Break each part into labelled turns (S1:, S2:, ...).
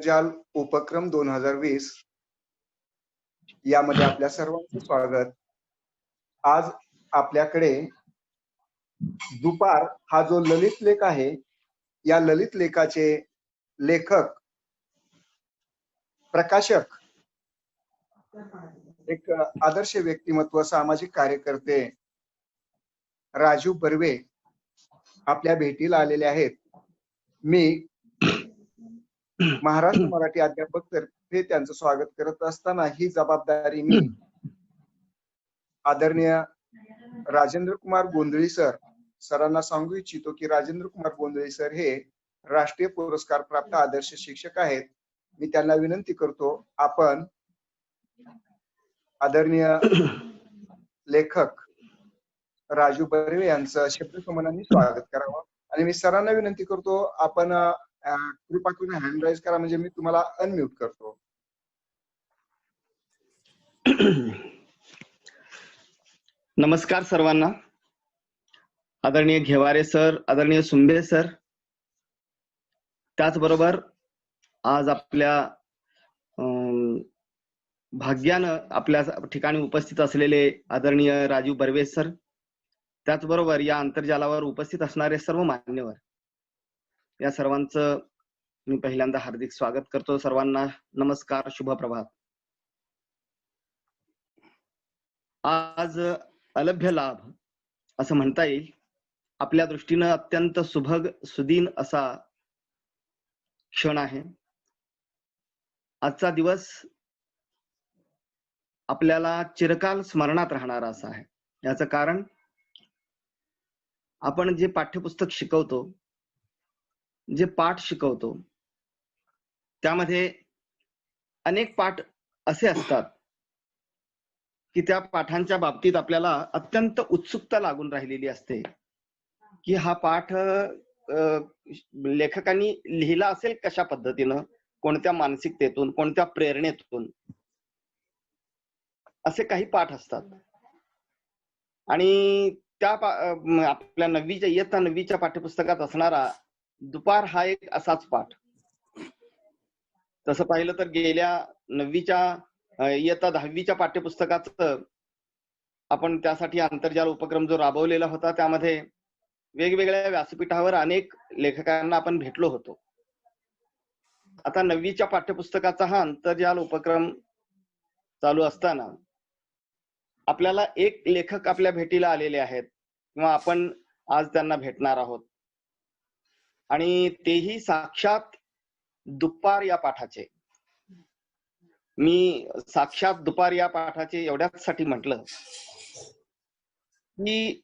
S1: आंतरजाल उपक्रम 2020 यामध्ये आपल्या सर्वांचं स्वागत। आज आपल्याकडे दुपार हा जो ललित लेख आहे, या ललित लेखाचे लेखक, प्रकाशक, एक आदर्श व्यक्तिमत्व, सामाजिक कार्यकर्ते राजू बर्वे आपल्या भेटीला आलेले आहेत। मी महाराष्ट्र मराठी अध्यापक तर्फे त्यांचं स्वागत करत असताना ही जबाबदारी मी आदरणीय राजेंद्र कुमार गोंधळी सरांना सांगू इच्छितो की राजेंद्र कुमार गोंधळी सर हे राष्ट्रीय पुरस्कार प्राप्त आदर्श शिक्षक आहेत। मी त्यांना विनंती करतो, आपण आदरणीय लेखक राजू बर्वे यांचं शब्दसन्मानाने स्वागत करावं। आणि मी सरांना विनंती करतो, आपण कृपा करून हँड राईज करा, म्हणजे मी तुम्हाला अनम्यूट करतो।
S2: नमस्कार सर्वांना। आदरणीय घेवारे सर, आदरणीय सुंबे सर, त्याचबरोबर आज आपल्या भाग्यानं आपल्या ठिकाणी उपस्थित असलेले आदरणीय राजू बर्वे सर, त्याचबरोबर या आंतरजालावर उपस्थित असणारे सर्व मान्यवर, या सर्वांचं मी पहिल्यांदा हार्दिक स्वागत करतो। सर्वांना नमस्कार, शुभ प्रभात। आज अलभ्य लाभ असं म्हणता येईल, आपल्या दृष्टीनं अत्यंत सुभग सुदीन असा क्षण आहे। आजचा दिवस आपल्याला चिरकाल स्मरणात राहणारा असा आहे। याचं कारण, आपण जे पाठ्यपुस्तक शिकवतो, जे पाठ शिकवतो, त्यामध्ये अनेक पाठ असे असतात की त्या पाठांच्या बाबतीत आपल्याला अत्यंत उत्सुकता लागून राहिलेली असते की हा पाठ लेखकांनी लिहिला असेल कशा पद्धतीनं, कोणत्या मानसिकतेतून, कोणत्या प्रेरणेतून। असे काही पाठ असतात आणि त्या आपल्या इयत्ता 9वीच्या पाठ्यपुस्तकात असणारा दुपार हा एक असाच पाठ। तसं पाहिलं तर गेल्या 9वीच्या इयत्ता 10वीच्या पाठ्यपुस्तकाचं आपण त्यासाठी आंतरजाल उपक्रम जो राबवलेला होता, त्यामध्ये वेगवेगळ्या व्यासपीठावर अनेक लेखकांना आपण भेटलो होतो। आता 9वीच्या पाठ्यपुस्तकाचा हा आंतरजाल उपक्रम चालू असताना आपल्याला एक लेखक आपल्या भेटीला आलेले आहेत, किंवा आपण आज त्यांना भेटणार आहोत, आणि तेही साक्षात दुपार या पाठाचे। मी साक्षात दुपार या पाठाचे एवढ्यासाठी म्हटलं की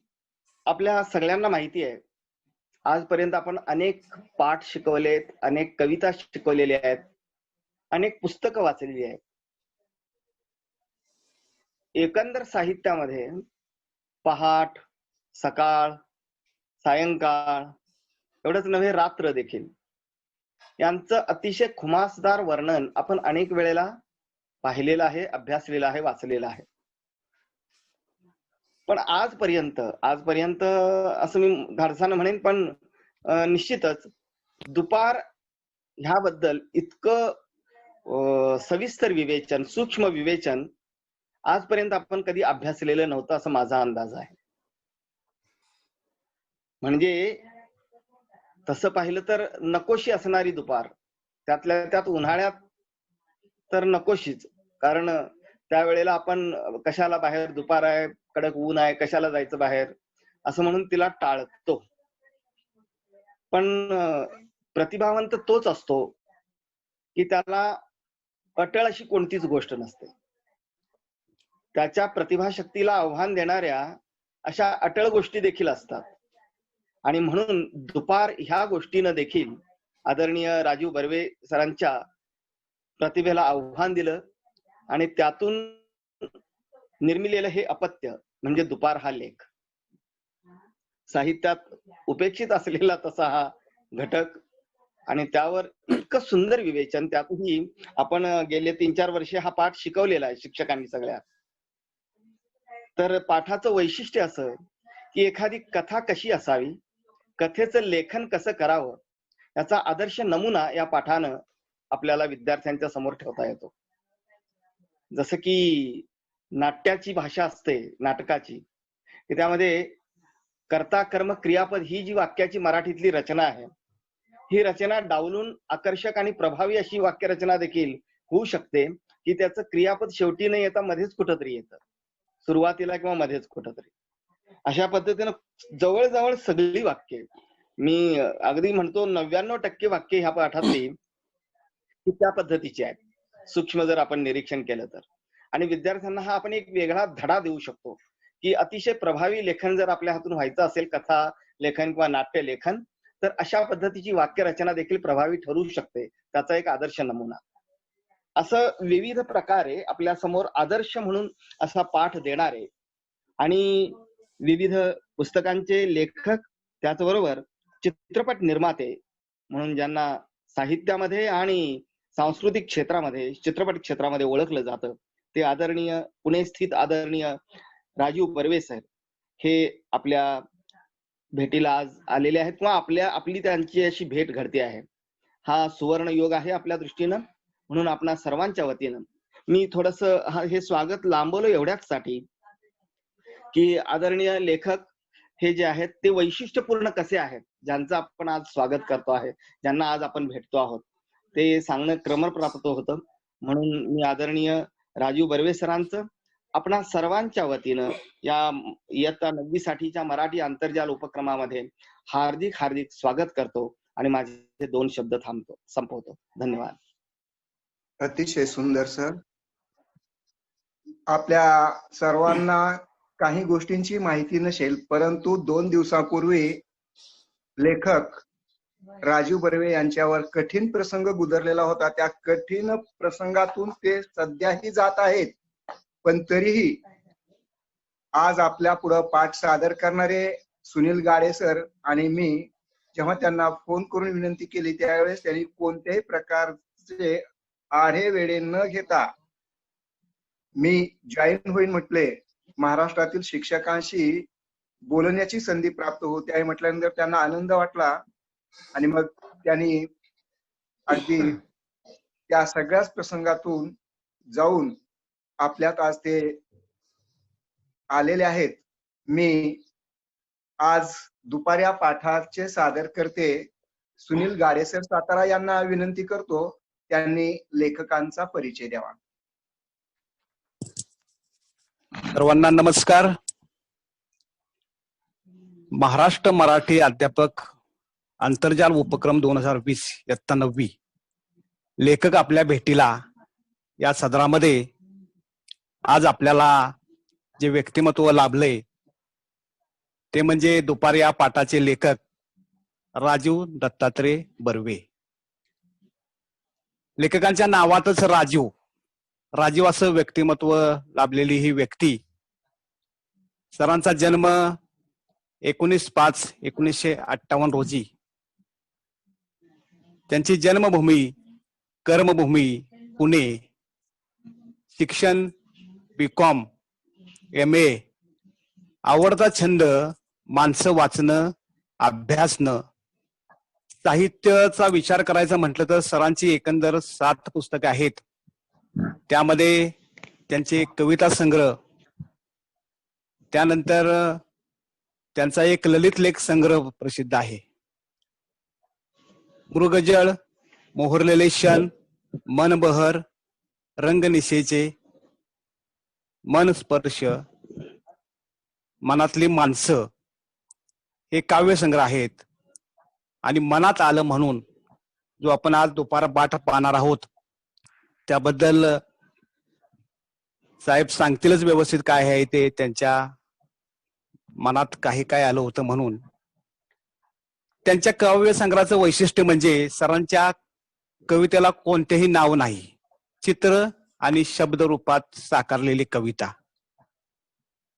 S2: आपल्या सगळ्यांना माहिती आहे, आजपर्यंत आपण अनेक पाठ शिकवलेत, अनेक कविता शिकवलेल्या आहेत, अनेक पुस्तकं वाचलेली आहेत। एकंदर साहित्यामध्ये पहाट, सकाळ, सायंकाळ एवढंच नव्हे, रात्र देखील, यांचं अतिशय खुमासदार वर्णन आपण अनेक वेळेला पाहिलेलं आहे, अभ्यासलेलं आहे, वाचलेलं आहे। पण आजपर्यंत असं मी धाडसानं म्हणेन, पण निश्चितच दुपार ह्याबद्दल इतकं सविस्तर विवेचन, सूक्ष्म विवेचन आजपर्यंत आपण कधी अभ्यासलेलं नव्हतं, असं माझा अंदाज आहे। म्हणजे तसं पाहिलं तर नकोशी असणारी दुपार, त्यातल्या त्यात उन्हाळ्यात तर नकोशीच, कारण त्यावेळेला आपण कशाला बाहेर, दुपार आहे, कडक ऊन आहे, कशाला जायचं बाहेर, असं म्हणून तिला टाळतो। पण प्रतिभावंत तोच असतो की त्याला अटळ अशी कोणतीच गोष्ट नसते। त्याच्या प्रतिभाशक्तीला आव्हान देणाऱ्या अशा अटळ गोष्टी देखील असतात, आणि म्हणून दुपार ह्या गोष्टीनं देखील आदरणीय राजू बर्वे सरांच्या प्रतिभेला आव्हान दिलं, आणि त्यातून निर्मिलेलं हे अपत्य म्हणजे दुपार हा लेख। साहित्यात उपेक्षित असलेला तसा हा घटक, आणि त्यावर इतकं सुंदर विवेचन, त्यातही आपण गेले 3-4 वर्षे हा पाठ शिकवलेला आहे शिक्षकांनी सगळ्या। तर पाठाचं वैशिष्ट्य असं की एखादी कथा कशी असावी, कथेचं लेखन कसं करावं, याचा आदर्श नमुना या पाठानं आपल्याला विद्यार्थ्यांच्या समोर ठेवता येतो. जसं की नाट्याची भाषा असते नाटकाची, की त्यामध्ये कर्ता कर्म क्रियापद ही जी वाक्याची मराठीतली रचना आहे, ही रचना डावलून आकर्षक आणि प्रभावी अशी वाक्यरचना देखील होऊ शकते, की त्याचं क्रियापद शेवटी न येता मध्येच कुठंतरी येतं, सुरुवातीला किंवा मध्येच कुठंतरी. अशा पद्धतीनं जवळजवळ सगळी वाक्य, मी अगदी म्हणतो 99% वाक्य ह्या पाठातली ही त्या पद्धतीची आहेत, सूक्ष्म जर आपण निरीक्षण केलं तर. आणि विद्यार्थ्यांना हा आपण एक वेगळा धडा देऊ शकतो, की अतिशय प्रभावी लेखन जर आपल्या हातून व्हायचं असेल, कथा लेखन किंवा नाट्य लेखन, तर अशा पद्धतीची वाक्यरचना देखील प्रभावी ठरू शकते. त्याचा एक आदर्श नमुना. असं विविध प्रकारे आपल्या समोर आदर्श म्हणून असा पाठ देणारे आणि विविध पुस्तकांचे लेखक, त्याचबरोबर चित्रपट निर्माते म्हणून ज्यांना साहित्यामध्ये आणि सांस्कृतिक क्षेत्रामध्ये, चित्रपट क्षेत्रामध्ये ओळखलं जातं, ते आदरणीय पुणे स्थित आदरणीय राजीव बर्वे सर हे आपल्या भेटीला आज आलेले आहेत, किंवा आपली त्यांची अशी भेट घडते आहे. हा सुवर्ण योग आहे आपल्या दृष्टीनं. म्हणून आपणा सर्वांच्या वतीनं मी थोडंसं हे स्वागत लांबवलं एवढ्याचसाठी, की आदरणीय लेखक हे जे आहेत ते वैशिष्ट्यपूर्ण कसे आहेत, ज्यांचं आपण आज स्वागत करतो आहे, ज्यांना आज आपण भेटतो आहोत, ते सांगणं क्रमप्राप्त होतं. म्हणून मी आदरणीय राजीव बर्वे सरांचं आपणा सर्वांच्या वतीनं या इयत्ता 9वी साठीच्या मराठी आंतरजाल उपक्रमामध्ये हार्दिक हार्दिक स्वागत करतो आणि माझे 2 शब्द संपवतो. धन्यवाद.
S1: अतिशय सुंदर सर. आपल्या सर्वांना काही गोष्टींची माहिती नसेल, परंतु 2 दिवसापूर्वी लेखक राजीव बर्वे यांच्यावर कठीण प्रसंग गुदरलेला होता. त्या कठीण प्रसंगातून ते सध्याही जात आहेत, पण तरीही आज आपल्या पुढे पाठ सादर करणारे सुनील गाडे सर आणि मी जेव्हा त्यांना फोन करून विनंती केली, त्यावेळेस त्यांनी कोणत्याही प्रकारचे आढे वेढे न घेता मी जॉईन होईन म्हटले. महाराष्ट्रातील शिक्षकांशी बोलण्याची संधी प्राप्त होते आहे म्हटल्यानंतर त्यांना आनंद वाटला आणि मग त्यांनी अगदी त्या सगळ्याच प्रसंगातून जाऊन आपल्यात आज ते आलेले आहेत. मी आज दुपारी पाठाचे सादर करते सुनील गाडे सर सातारा यांना विनंती करतो, त्यांनी लेखकांचा परिचय द्यावा.
S3: सर्वांना नमस्कार. महाराष्ट्र मराठी अध्यापक आंतरजाल उपक्रम 2020 इयत्ता 9वी लेखक आपल्या भेटीला या सदरामध्ये आज आपल्याला जे व्यक्तिमत्व लाभले ते म्हणजे दुपारी या पाठाचे लेखक राजीव दत्तात्रय बर्वे. लेखकांच्या नावातच राजीव असं व्यक्तिमत्व लाभलेली ही व्यक्ती. सरांचा जन्म 19/5/1958 रोजी. त्यांची जन्मभूमी कर्मभूमी पुणे. शिक्षण BCom MA. आवडता छंद माणसं वाचणं, अभ्यासणं. साहित्याचा विचार करायचा म्हटलं तर सरांची एकंदर 7 पुस्तकं आहेत. त्यामध्ये त्यांचे कविता संग्रह, त्यानंतर त्यांचा एक ललित लेख संग्रह प्रसिद्ध आहे. मृगजळ, मोहरलेले क्षण, मनबहर, रंगनिशेचे, मन स्पर्श, मनातली माणसं हे काव्यसंग्रह आहेत. आणि मनात आलं म्हणून जो आपण आज दुपार पाठ पाहणार आहोत त्याबद्दल साहेब सांगतीलच व्यवस्थित काय आहे ते. त्यांच्या मनात काय आलं होतं म्हणून. त्यांच्या काव्य संग्रहाचं वैशिष्ट्य म्हणजे सरांच्या कवितेला कोणतेही नाव नाही, चित्र आणि शब्द रूपात साकारलेली कविता.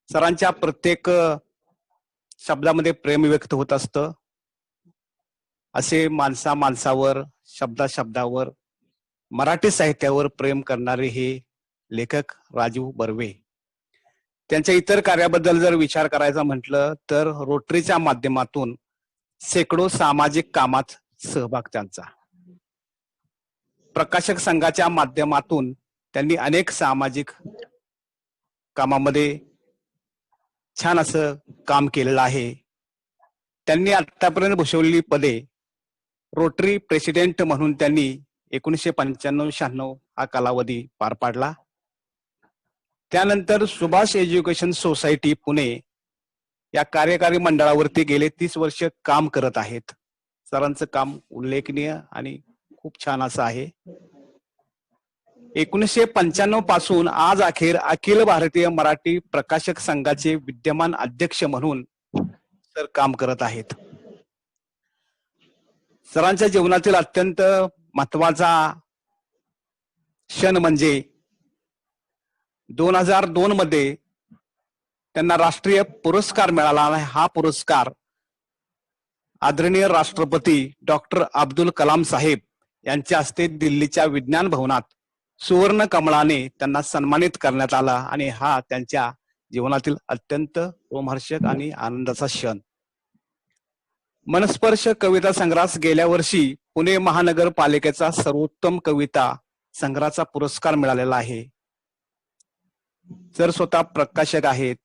S3: सरांच्या प्रत्येक शब्दामध्ये प्रेम व्यक्त होत असतं. असे माणसावर, शब्दावर, मराठी साहित्यावर प्रेम करणारे हे लेखक राजीव बर्वे. त्यांच्या इतर कार्याबद्दल जर विचार करायचा म्हटलं तर रोटरीच्या माध्यमातून शेकडो सामाजिक कामात सहभाग त्यांचा. प्रकाशक संघाच्या माध्यमातून त्यांनी अनेक सामाजिक कामामध्ये छान असं काम केलेलं आहे. त्यांनी आतापर्यंत भूषवलेली पदे रोटरी प्रेसिडेंट म्हणून त्यांनी 1995-96 हा कालावधी पार पाडला. त्यानंतर सुभाष एज्युकेशन सोसायटी पुणे या कार्यकारी मंडळावरती गेले 30 वर्ष काम करत आहेत. सरांचं काम उल्लेखनीय आणि खूप छान असं आहे. 1995 पासून आज अखेर अखिल भारतीय मराठी प्रकाशक संघाचे विद्यमान अध्यक्ष म्हणून सर काम करत आहेत. सरांच्या जीवनातील अत्यंत महत्वाचा क्षण म्हणजे 2002 मध्ये त्यांना राष्ट्रीय पुरस्कार मिळाला आणि हा पुरस्कार आदरणीय राष्ट्रपती डॉक्टर अब्दुल कलाम साहेब यांच्या हस्ते दिल्लीच्या विज्ञान भवनात सुवर्ण कमळाने त्यांना सन्मानित करण्यात आला आणि हा त्यांच्या जीवनातील अत्यंत रोमहर्षक आणि आनंदाचा क्षण. मनस्पर्श कविता संग्रहास गेल्या वर्षी पुणे महानगरपालिकेचा सर्वोत्तम कविता संग्रहाचा पुरस्कार मिळालेला आहे. सर स्वतः प्रकाशक आहेत.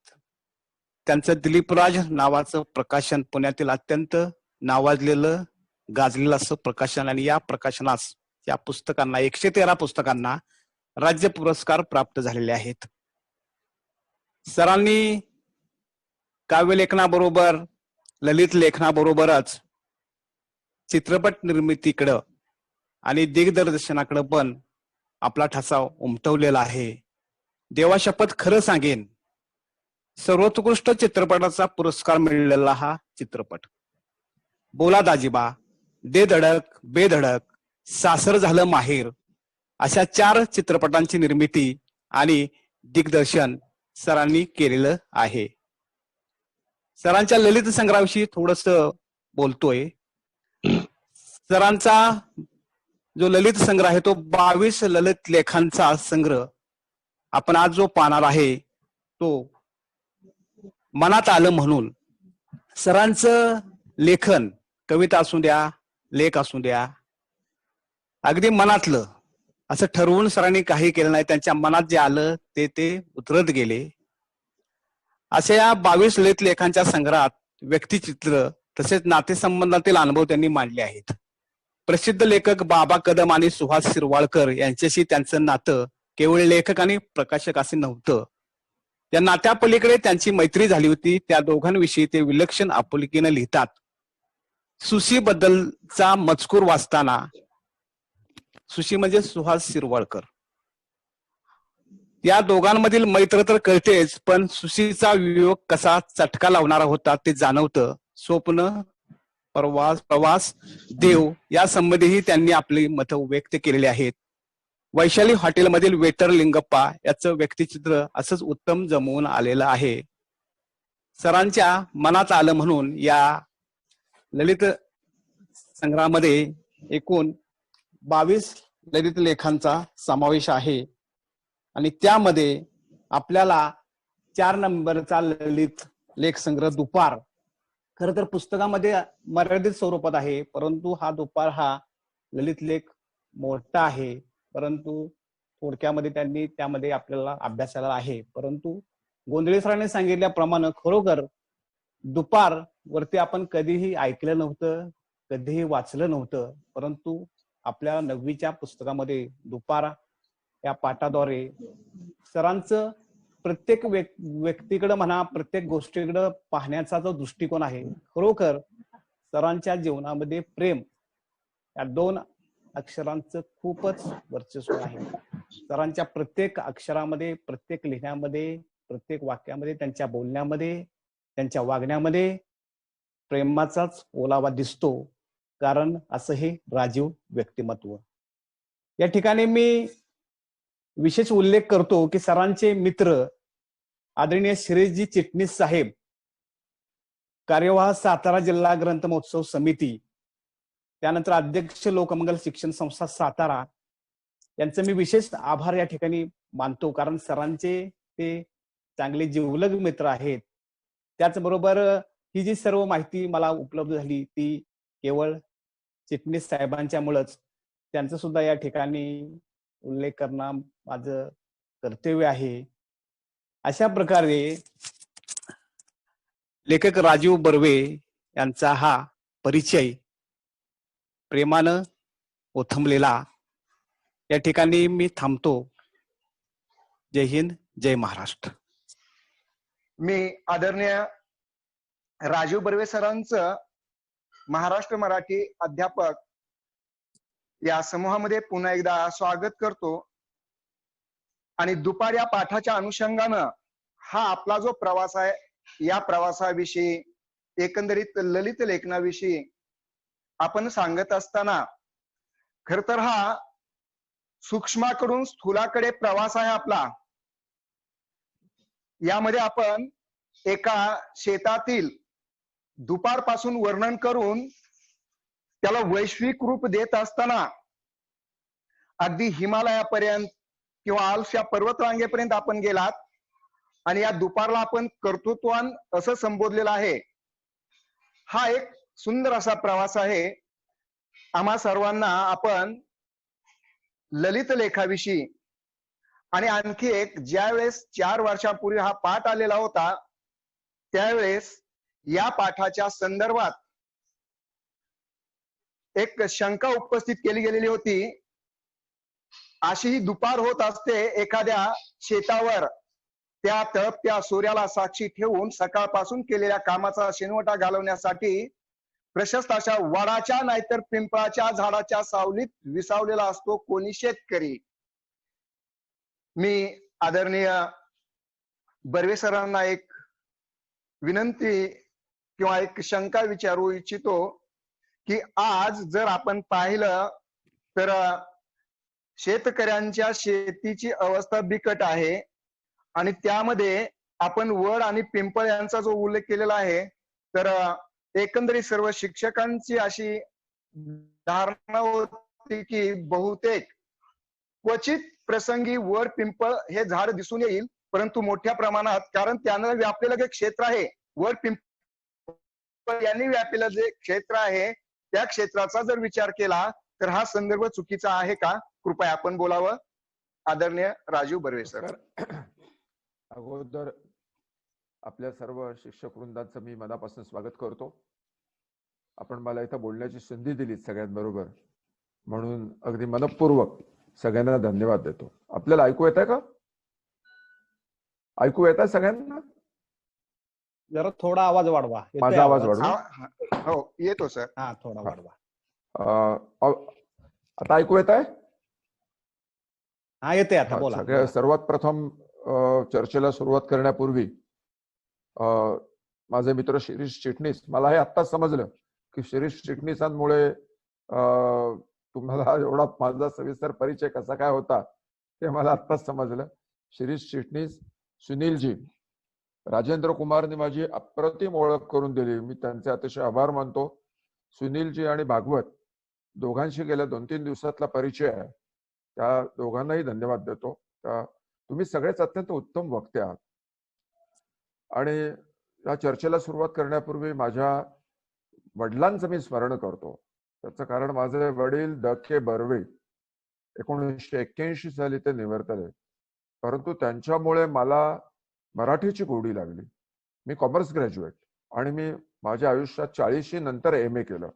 S3: त्यांचं दिलीपराज नावाचं प्रकाशन पुण्यातील अत्यंत नावाजलेलं गाजलेलं असं प्रकाशन आणि या प्रकाशनास या पुस्तकांना 113 पुस्तकांना राज्य पुरस्कार प्राप्त झालेले आहेत. सरांनी काव्यलेखनाबरोबर ललित लेखनाबरोबरच चित्रपट निर्मितीकडं आणि दिग्दर्शनाकडे पण आपला ठसा उमटवलेला आहे. देवाशपथ खरं सांगेन, सर्वोत्कृष्ट चित्रपटाचा पुरस्कार मिळालेला हा चित्रपट बोला दाजीबा, दे धडक, बेधडक, सासर झालं माहेर अशा 4 चित्रपटांची निर्मिती आणि दिग्दर्शन सरांनी केलेलं आहे. सरांच्या ललित संग्रहाविषयी थोडस बोलतोय. सरांचा जो ललित संग्रह आहे तो 22 ललित लेखांचा संग्रह आपण आज जो पाहणार आहे तो मनात आलं म्हणून. सरांचं लेखन कविता असू द्या, लेख असू द्या, अगदी मनातलं असं ठरवून सरांनी काही केलं नाही. त्यांच्या मनात जे आलं ते उतरत गेले. अशा या 22 ललित लेखांच्या संग्रहात व्यक्तिचित्र तसेच नातेसंबंधातील अनुभव त्यांनी मांडले आहेत. प्रसिद्ध लेखक बाबा कदम आणि सुहास शिरवाळकर यांच्याशी त्यांचं नातं केवळ लेखक आणि प्रकाशक असे नव्हतं. या नात्यापलीकडे त्यांची मैत्री झाली होती. त्या दोघांविषयी ते विलक्षण आपुलकीने लिहितात. सुशी बद्दलचा मजकूर वाचताना, सुशी म्हणजे सुहास शिरवाळकर, या दोघांमधील मैत्र तर कळतेच, पण सुशीचा वियोग कसा चटका लावणारा होता ते जाणवतं. स्वप्न, प्रवास, देव या संबंधीही त्यांनी आपली मतं व्यक्त केलेली आहेत. वैशाली हॉटेलमधील वेटर लिंगप्पा याचं व्यक्तिचित्र असंच उत्तम जमवून आलेलं आहे. सरांच्या मनात आलं म्हणून या ललित संग्रहामध्ये एकूण 22 ललित लेखांचा समावेश आहे आणि त्यामध्ये आपल्याला 4 नंबरचा ललित लेख संग्रह दुपार, खर तर पुस्तकामध्ये मर्यादित स्वरूपात आहे, परंतु हा दुपार हा ललित लेख मोठा आहे, परंतु थोडक्यामध्ये त्यांनी त्यामध्ये आपल्याला अभ्यासाला आहे. परंतु गोंधळे सरांनी सांगितल्याप्रमाणे खरोखर दुपार वरती आपण कधीही ऐकलं नव्हतं, कधीही वाचलं नव्हतं, परंतु आपल्या 9वीच्या पुस्तकामध्ये दुपार या पाठाद्वारे सरांचं प्रत्येक व्यक्तीकडे म्हणा, प्रत्येक गोष्टीकडे पाहण्याचा जो दृष्टिकोन आहे, खरोखर सरांच्या जीवनामध्ये प्रेम या 2 अक्षरांचं खूपच वर्चस्व आहे. सरांच्या प्रत्येक अक्षरामध्ये, प्रत्येक लिहिण्यामध्ये, प्रत्येक वाक्यामध्ये, त्यांच्या बोलण्यामध्ये, त्यांच्या वागण्यामध्ये प्रेमाचाच ओलावा दिसतो. कारण असं हे राजीव व्यक्तिमत्व. या ठिकाणी मी विशेष उल्लेख करतो की सरांचे मित्र आदरणीय शिरीषजी चिटणीस साहेब, कार्यवाह सातारा जिल्हा ग्रंथ महोत्सव समिती, त्यानंतर अध्यक्ष लोकमंगल शिक्षण संस्था सातारा, यांचं मी विशेष आभार या ठिकाणी मानतो. कारण सरांचे ते चांगले जिवलग मित्र आहेत. त्याचबरोबर ही जी सर्व माहिती मला उपलब्ध झाली ती केवळ चिटणीस साहेबांच्यामुळेच. त्यांचं सुद्धा या ठिकाणी उल्लेख करणं माझं कर्तव्य आहे. अशा प्रकारे लेखक राजीव बर्वे यांचा हा परिचय प्रेमानं ओथंबलेला या ठिकाणी मी थांबतो. जय हिंद, जय महाराष्ट्र.
S1: मी आदरणीय राजीव बर्वे सरांचं महाराष्ट्र मराठी अध्यापक या समूहामध्ये पुन्हा एकदा स्वागत करतो. आणि दुपार या पाठाच्या अनुषंगानं हा आपला जो प्रवास आहे, या प्रवासाविषयी एकंदरीत ललित लेखनाविषयी आपण सांगत असताना खर तर हा सूक्ष्माकडून स्थूलाकडे प्रवास आहे आपला. यामध्ये आपण एका शेतातील दुपारपासून वर्णन करून त्याला वैश्विक रूप देत असताना अगदी हिमालयापर्यंत किंवा आल्प्स या पर्वतरांगेपर्यंत आपण गेलात आणि या दुपारला आपण कर्तृत्वान असं संबोधलेलं आहे. हा एक सुंदर असा प्रवास आहे. आम्हा सर्वांना आपण ललित लेखाविषयी आणि आणखी एक, ज्यावेळेस 4 वर्षांपूर्वी हा पाठ आलेला होता त्यावेळेस या पाठाच्या संदर्भात एक शंका उपस्थित केली गेलेली होती. अशी ही दुपार होत असते एखाद्या शेतावर, त्या तळपत्या सूर्याला साक्षी ठेवून सकाळपासून केलेल्या कामाचा शेनवटा घालवण्यासाठी प्रशस्त अशा वडाच्या नाहीतर पिंपळाच्या झाडाच्या सावलीत विसावलेला असतो कोणी शेतकरी. मी आदरणीय बर्वे सरांना एक विनंती किंवा एक शंका विचारू इच्छितो की आज जर आपण पाहिलं तर शेतकऱ्यांच्या शेतीची अवस्था बिकट आहे आणि त्यामध्ये आपण वड आणि पिंपळ यांचा जो उल्लेख केलेला आहे, तर एकंदरीत सर्व शिक्षकांची अशी धारणा होती की बहुतेक क्वचित प्रसंगी वड पिंपळ हे झाड दिसून येईल, परंतु मोठ्या प्रमाणात, कारण त्यानं व्यापलेलं जे क्षेत्र आहे, वड पिंपळ यांनी व्यापलेलं जे क्षेत्र आहे त्या क्षेत्राचा जर विचार केला तर हा संदर्भ चुकीचा आहे का? कृपया आपण बोलावं. आदरणीय राजीव बर्वे सर.
S4: अगोदर आपल्या सर्व शिक्षक वृंदाचं मी मनापासून स्वागत करतो. आपण मला इथं बोलण्याची संधी दिली सगळ्यांबरोबर, म्हणून अगदी मनपूर्वक सगळ्यांना धन्यवाद देतो. आपल्याला ऐकू येत आहे का? ऐकू येत आहे सगळ्यांना?
S3: जरा थोडा आवाज वाढवा.
S4: माझा आवाज वाढवा.
S1: हो, येतो सर.
S3: हा, थोडा वाढवा.
S4: आता ऐकू येत आहे?
S3: हा, येते आता, बोला.
S4: सर्वात प्रथम चर्चेला सुरुवात करण्यापूर्वी माझे मित्र शिरीष चिटणीस, मला हे आत्ताच समजलं की शिरीष चिटणीसांमुळे तुम्हाला एवढा माझा सविस्तर परिचय कसा काय होता ते मला आत्ताच समजलं. शिरीष चिटणीस, सुनीलजी, राजेंद्र कुमारने माझी अप्रतिम ओळख करून दिली. मी त्यांचे अतिशय आभार मानतो. सुनीलजी आणि भागवत दोघांशी गेल्या 2-3 दिवसातला परिचय आहे, त्या दोघांनाही धन्यवाद देतो. तुम्ही सगळेच अत्यंत उत्तम वक्ते आहात. आणि या चर्चेला सुरुवात करण्यापूर्वी माझ्या वडिलांचं मी स्मरण करतो. त्याचं कारण माझे वडील द.के. बर्वे 1981 साली ते निवर्तले, परंतु त्यांच्यामुळे मला मराठीची गोडी लागली. मी कॉमर्स ग्रॅज्युएट आणि मी माझ्या आयुष्यात 40 नंतर MA केलं,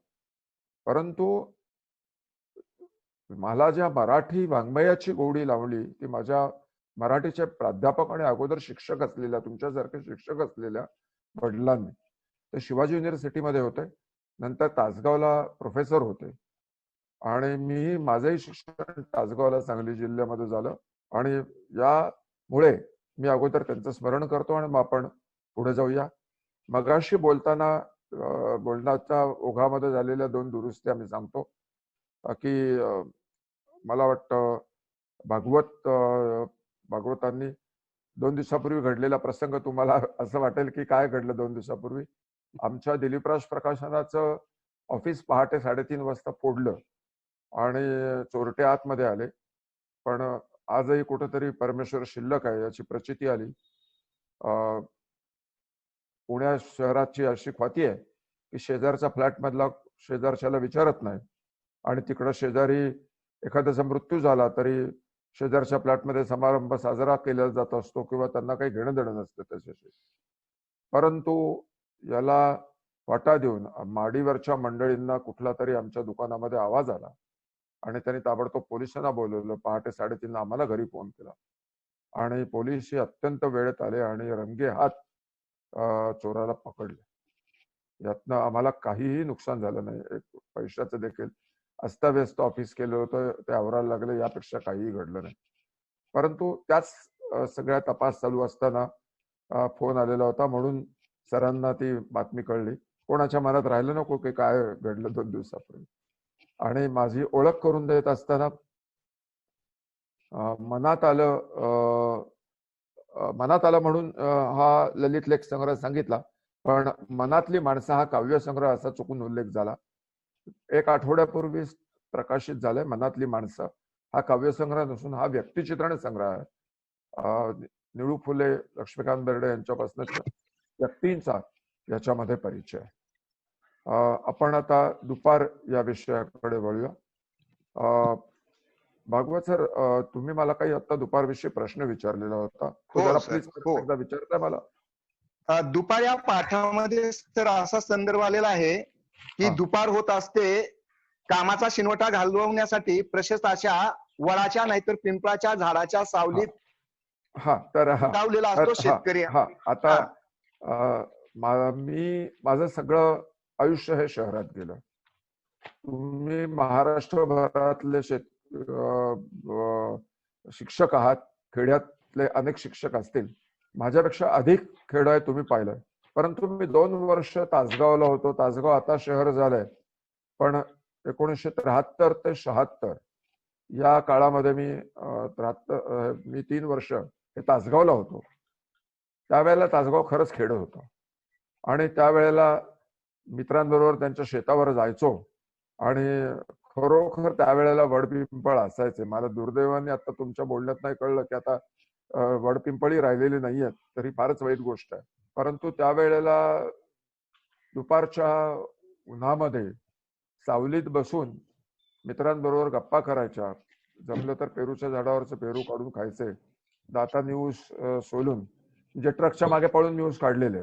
S4: परंतु मला ज्या मराठी वाङ्मयाची गोडी लावली ती माझ्या मराठीचे प्राध्यापक आणि अगोदर शिक्षक असलेल्या, तुमच्यासारखे शिक्षक असलेल्या वडिलांनी. ते शिवाजी युनिव्हर्सिटीमध्ये होते, नंतर तासगावला प्रोफेसर होते आणि मी माझंही शिक्षण तासगावला, सांगली जिल्ह्यामध्ये झालं. आणि यामुळे मी अगोदर त्यांचं स्मरण करतो आणि मग आपण पुढे जाऊया. मगाशी बोलण्याच्या ओघामध्ये झालेल्या 2 दुरुस्त्या मी सांगतो की मला वाटतं भागवतांनी 2 दिवसापूर्वी घडलेला प्रसंग, तुम्हाला असं वाटेल की काय घडलं 2 दिवसापूर्वी. आमच्या दिलीपराज प्रकाशनाचं ऑफिस पहाटे 3:30 वाजता फोडलं आणि चोरटे आतमध्ये आले, पण आजही कुठेतरी परमेश्वर शिल्लक आहे याची प्रचिती आली. पुण्या शहराची अशी ख्याती आहे की शेजारचा फ्लॅट मधला शेजारच्याला विचारत नाही आणि तिकडं शेजारी एखाद्याचा मृत्यू झाला तरी शेजारच्या फ्लॅटमध्ये समारंभ साजरा केला जात असतो किंवा त्यांना काही घेणं देणं नसतं त्याच्याशी. परंतु याला वाटा देऊन माडीवरच्या मंडळींना कुठला तरी आमच्या दुकानामध्ये आवाज आला आणि त्यांनी ताबडतोब पोलिसांना बोलवलं. पहाटे 3:30 आम्हाला घरी फोन केला आणि पोलीस अत्यंत वेळेत आले आणि रंगेहात चोराला पकडले. यातनं आम्हाला काहीही नुकसान झालं नाही. एक पैशाचं देखील अस्ताव्यस्त ऑफिस केलं होतं ते आवरायला लागलं, यापेक्षा काहीही घडलं नाही. परंतु त्याच सगळ्या तपास चालू असताना फोन आलेला होता, म्हणून सरांना ती बातमी कळली. कोणाच्या मनात राहिलं नको की काय घडलं 2 दिवसापूर्वी. आणि माझी ओळख करून देत असताना मनात आलं म्हणून हा ललित लेख संग्रह सांगितला, पण मनातली माणसं हा काव्यसंग्रह असा चुकून उल्लेख झाला. 1 आठवड्यापूर्वी प्रकाशित झालाय मनातली माणसं. हा काव्यसंग्रह नसून हा व्यक्तिचित्रण संग्रह आहे. निळू फुले, लक्ष्मीकांत बेर्डे यांच्यापासून व्यक्तींचा याच्यामध्ये परिचय. आपण आता दुपार या विषयाकडे वळूया. भागवत सर, तुम्ही मला काही आता दुपारविषयी प्रश्न विचारलेला होता, तो जरा प्लीज एकदा विचारताय मला.
S1: दुपार या पाठामध्ये तर असा संदर्भ आलेला आहे की दुपार होत असते, कामाचा शिनवटा घालवण्यासाठी प्रशस्त अशा वडाच्या नाहीतर पिंपळाच्या झाडाच्या सावलीत लावलेला असतो शेतकरी.
S4: आता माझं सगळं आयुष्य हे शहरात गेलं. तुम्ही महाराष्ट्रभरातले शिक्षक आहात, खेड्यातले अनेक शिक्षक असतील, माझ्यापेक्षा अधिक खेड आहे तुम्ही पाहिलंय. परंतु मी 2 वर्ष तासगावला होतो. तासगाव आता शहर झालंय, पण 1973 ते 76 या काळामध्ये मी 3 वर्ष हे तासगावला होतो. त्यावेळेला तासगाव खरंच खेड होतं आणि त्यावेळेला मित्रांबरोबर त्यांच्या शेतावर जायचो आणि खरोखर त्यावेळेला वडपिंपळ असायचे. मला दुर्दैवाने आता तुमच्या बोलण्यात नाही कळलं की आता वडपिंपळी राहिलेली नाहीयेत, तरी फारच वाईट गोष्ट आहे. परंतु त्यावेळेला दुपारच्या उन्हामध्ये सावलीत बसून मित्रांबरोबर गप्पा करायच्या, जमलं तर पेरूच्या झाडावरचं पेरू काढून खायचे, दातांनी ऊस सोलून, म्हणजे ट्रकच्या मागे पळून मी ऊस काढलेले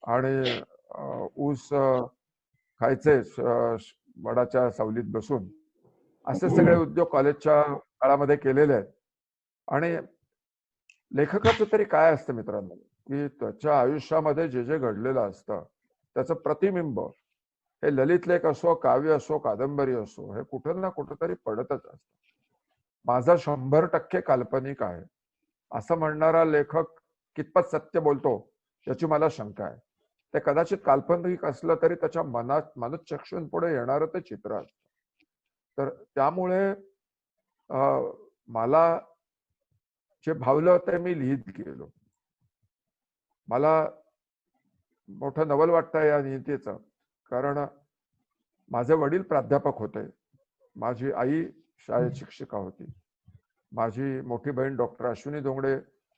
S4: आणि ऊस खायचे वडाच्या सावलीत बसून. असे सगळे उद्योग कॉलेजच्या काळामध्ये केलेले आहेत. आणि लेखकाचं तरी काय असतं मित्रांनो, की त्याच्या आयुष्यामध्ये जे जे घडलेलं असतं त्याचं प्रतिबिंब हे ललित लेख असो, काव्य असो, कादंबरी असो, हे कुठं ना कुठंतरी पडतच असतं. माझा 100% काल्पनिक आहे असं म्हणणारा लेखक कितपत सत्य बोलतो याची मला शंका आहे. ते कदाचित काल्पनिक असलं तरी त्याच्या मनोचक्षूंपुढे येणारं ते चित्र असतं. तर त्यामुळे मला जे भावलं ते मी लिहित गेलो. मला मोठं नवल वाटतं या नियतीचं, कारण माझे वडील प्राध्यापक होते, माझी आई शाळेत शिक्षिका होती, माझी मोठी बहीण डॉक्टर अश्विनी धोंगडे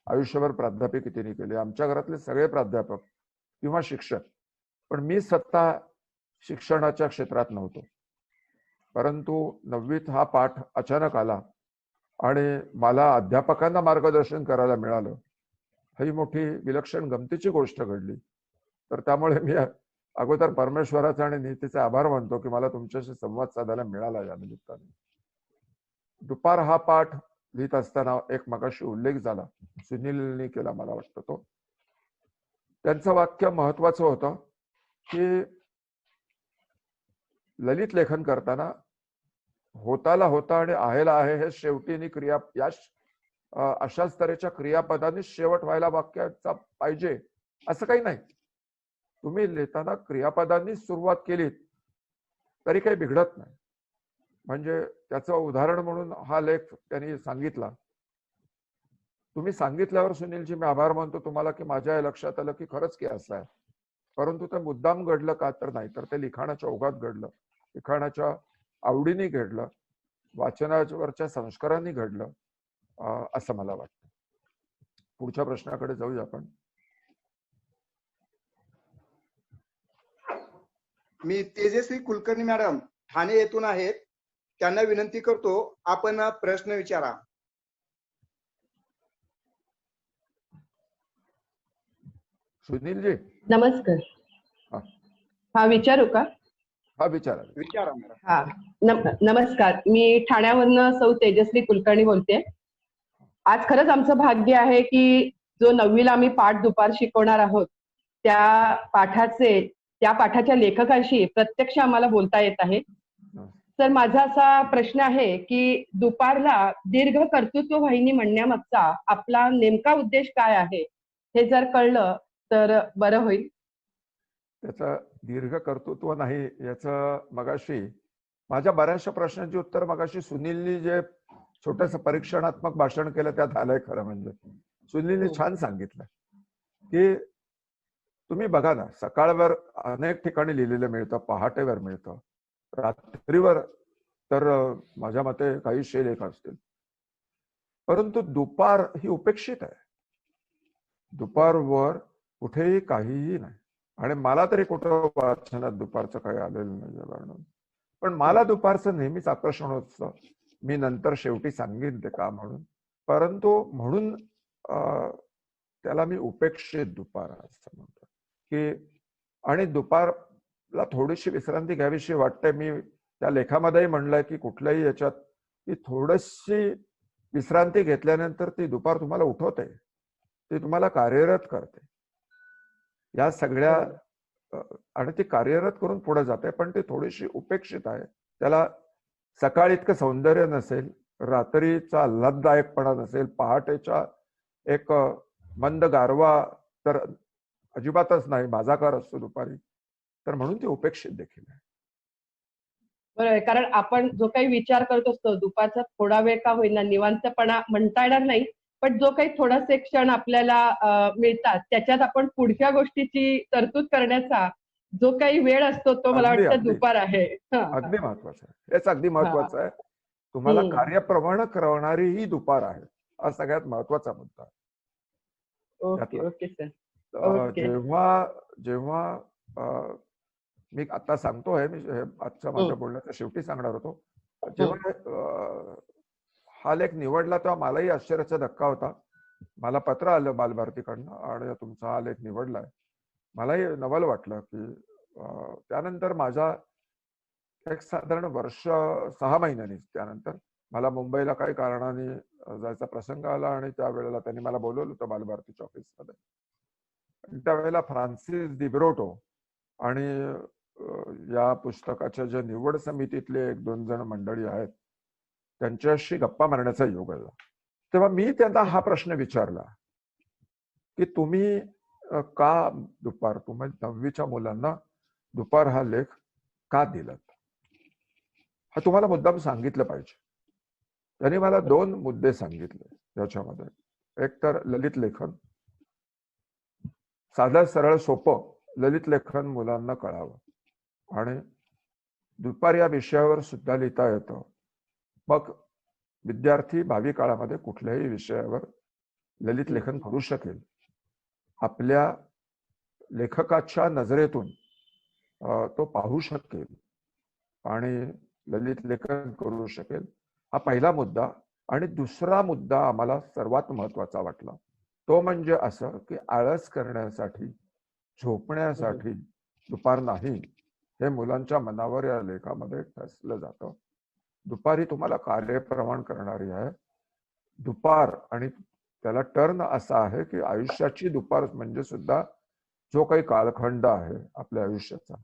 S4: आयुष्यभर प्राध्यापिका तिने केली. आमच्या घरातले सगळे प्राध्यापक किंवा शिक्षक, पण मी स्वतः शिक्षणाच्या क्षेत्रात नव्हतो. परंतु 9वीत हा पाठ अचानक आला आणि मला अध्यापकांना मार्गदर्शन करायला मिळालं. ही मोठी विलक्षण गमतीची गोष्ट घडली. तर त्यामुळे मी अगोदर परमेश्वराचा आणि नीतीचे आभार मानतो की मला तुमच्याशी संवाद साधायला मिळाला या निमित्ताने. दुपार हा पाठ लिहित असताना एक मगाशी उल्लेख झाला, सुनीलनी केला मला वाटतं तो. त्यांचं वाक्य महत्वाचं होतं की ललित लेखन करताना होताला होता आणि आहेला आहे हे शेवटी क्रिया या अशाच तऱ्हेच्या क्रियापदांनी शेवट व्हायला वाक्याचा पाहिजे असं काही नाही. तुम्ही लिहिताना क्रियापदांनी सुरुवात केलीत तरी काही बिघडत नाही. म्हणजे त्याचं उदाहरण म्हणून हा लेख त्यांनी सांगितला. तुम्ही सांगितल्यावर सुनीलजी मी आभार मानतो तुम्हाला की माझ्या लक्षात आलं की खरंच की असं आहे. परंतु ते मुद्दाम घडलं का तर नाही, तर ते लिखाणाच्या ओघात घडलं, लिखाणाच्या आवडीने घडलं, वाचनावरच्या संस्कारांनी घडलं असं मला वाटतं. पुढच्या प्रश्नाकडे जाऊया आपण.
S1: मी तेजस्वी कुलकर्णी मॅडम ठाणे येथून आहेत. त्यांना विनंती करतो आपण प्रश्न विचारा.
S4: सुनीलजी
S5: नमस्कार.
S4: हा.
S5: हा विचारू का?
S4: हा विचारा.
S1: विचारा मॅडम.
S5: हा नमस्कार. मी ठाण्यावरनं सौ तेजश्री कुलकर्णी बोलते. आज खरंच आमचं भाग्य आहे की जो 9वीला आम्ही पाठ दुपार शिकवणार आहोत त्या पाठाच्या लेखकाशी प्रत्यक्ष आम्हाला बोलता येत आहे. तर माझा असा प्रश्न आहे की दुपारला दीर्घ कर्तृत्व वाहिनी म्हणण्यामागचा आपला नेमका उद्देश काय आहे हे जर कळलं तर बरं होईल.
S4: त्याचं दीर्घ कर्तृत्व नाही याचं मगाशी माझ्या बऱ्याचशा प्रश्नांची उत्तर मगाशी सुनीलनी जे छोटस परीक्षणात्मक भाषण केलं त्यात आलंय. खरं म्हणजे सुनीलने छान सांगितलं की तुम्ही बघा ना, सकाळवर अनेक ठिकाणी लिहिलेलं मिळतं, पहाटेवर मिळतं, रात्रीवर तर माझ्या मते काही शेलेख असतील, परंतु दुपार ही उपेक्षित आहे. दुपारवर कुठेही काहीही नाही. आणि मला तरी कुठं वाचनात दुपारचं काही आलेलं नाही वर्णन, पण मला दुपारचं नेहमीच आकर्षण होतं. मी नंतर शेवटी सांगेन ते का म्हणून, परंतु म्हणून त्याला मी उपेक्षित दुपार असं म्हणतो की, आणि दुपारला थोडीशी विश्रांती घ्यावीशी वाटते. मी त्या लेखामध्येही म्हणलंय की कुठल्याही याच्यात की थोडीशी विश्रांती घेतल्यानंतर ती दुपार तुम्हाला उठवते, ती तुम्हाला कार्यरत करते. या सगळ्या आणि ती कार्यरत करून पुढे जाते, पण ती थोडीशी उपेक्षित आहे. त्याला सकाळी इतकं सौंदर्य नसेल, रात्रीचा आल्हाददायकपणा नसेल, पहाटेचा एक मंद गारवा तर अजिबातच नाही, माझाकार असतो दुपारी, तर म्हणून ती उपेक्षित देखील आहे.
S5: बरोबर. कारण आपण जो काही विचार करत असतो दुपारचा थोडा वेळ का होईना निवांतपणा म्हणता येणार नाही, पण जो काही थोडासे क्षण आपल्याला मिळतात त्याच्यात आपण पुढच्या गोष्टीची तरतूद करण्याचा जो काही वेळ असतो तो मला वाटतं दुपार आहे.
S4: अगदी महत्वाचं आहे. हेच अगदी महत्वाचं आहे. तुम्हाला कार्यप्रवण करणारी ही दुपार आहे, हा सगळ्यात महत्वाचा मुद्दा.
S5: Okay okay sir.
S4: जेव्हा जेव्हा मी आता सांगतोय, मी आजच्या माझ्या बोलण्याच्या शेवटी सांगणार होतो, जेव्हा हा लेख निवडला तेव्हा मलाही आश्चर्याचा धक्का होता. मला पत्र आलं बालभारतीकडनं आणि तुमचा हा लेख निवडलाय. मलाही नवल वाटलं की त्यानंतर माझा एक साधारण वर्ष 6 महिन्यांनी त्यानंतर मला मुंबईला काही कारणाने जायचा प्रसंग आला आणि त्यावेळेला त्यांनी मला बोलवलं होतं बालभारतीच्या ऑफिसमध्ये. त्यावेळेला फ्रान्सिस दिब्रोटो आणि या पुस्तकाच्या ज्या निवड समितीतले 1-2 जण मंडळी आहेत त्यांच्याशी गप्पा मारण्याचा योग आला. तेव्हा मी त्यांना हा प्रश्न विचारला की तुम्ही का दुपार, तुम्ही 9वीच्या मुलांना दुपार हा लेख का दिलात, हा तुम्हाला मुद्दाम सांगितलं पाहिजे. त्यांनी मला 2 मुद्दे सांगितले याच्यामध्ये. एक तर ललित लेखन, साधं सरळ सोपं ललित लेखन मुलांना कळावं, आणि दुपार या विषयावर सुद्धा लिहिता येतं. मग विद्यार्थी भावी काळामध्ये कुठल्याही विषयावर ललित लेखन करू शकेल, आपल्या लेखकाच्या नजरेतून तो पाहू शकेल आणि ललित लेखन करू शकेल. हा पहिला मुद्दा. आणि दुसरा मुद्दा आम्हाला सर्वात महत्वाचा वाटला, तो म्हणजे असं की आळस करण्यासाठी, झोपण्यासाठी दुपार नाही, हे मुलांच्या मनावर या लेखामध्ये ठसलं जातं. दुपारी तुम्हाला कार्यप्रवण करणारी आहे दुपार, आणि त्याला टर्न असा आहे की आयुष्याची दुपार म्हणजे सुद्धा जो काही कालखंड आहे आपल्या आयुष्याचा,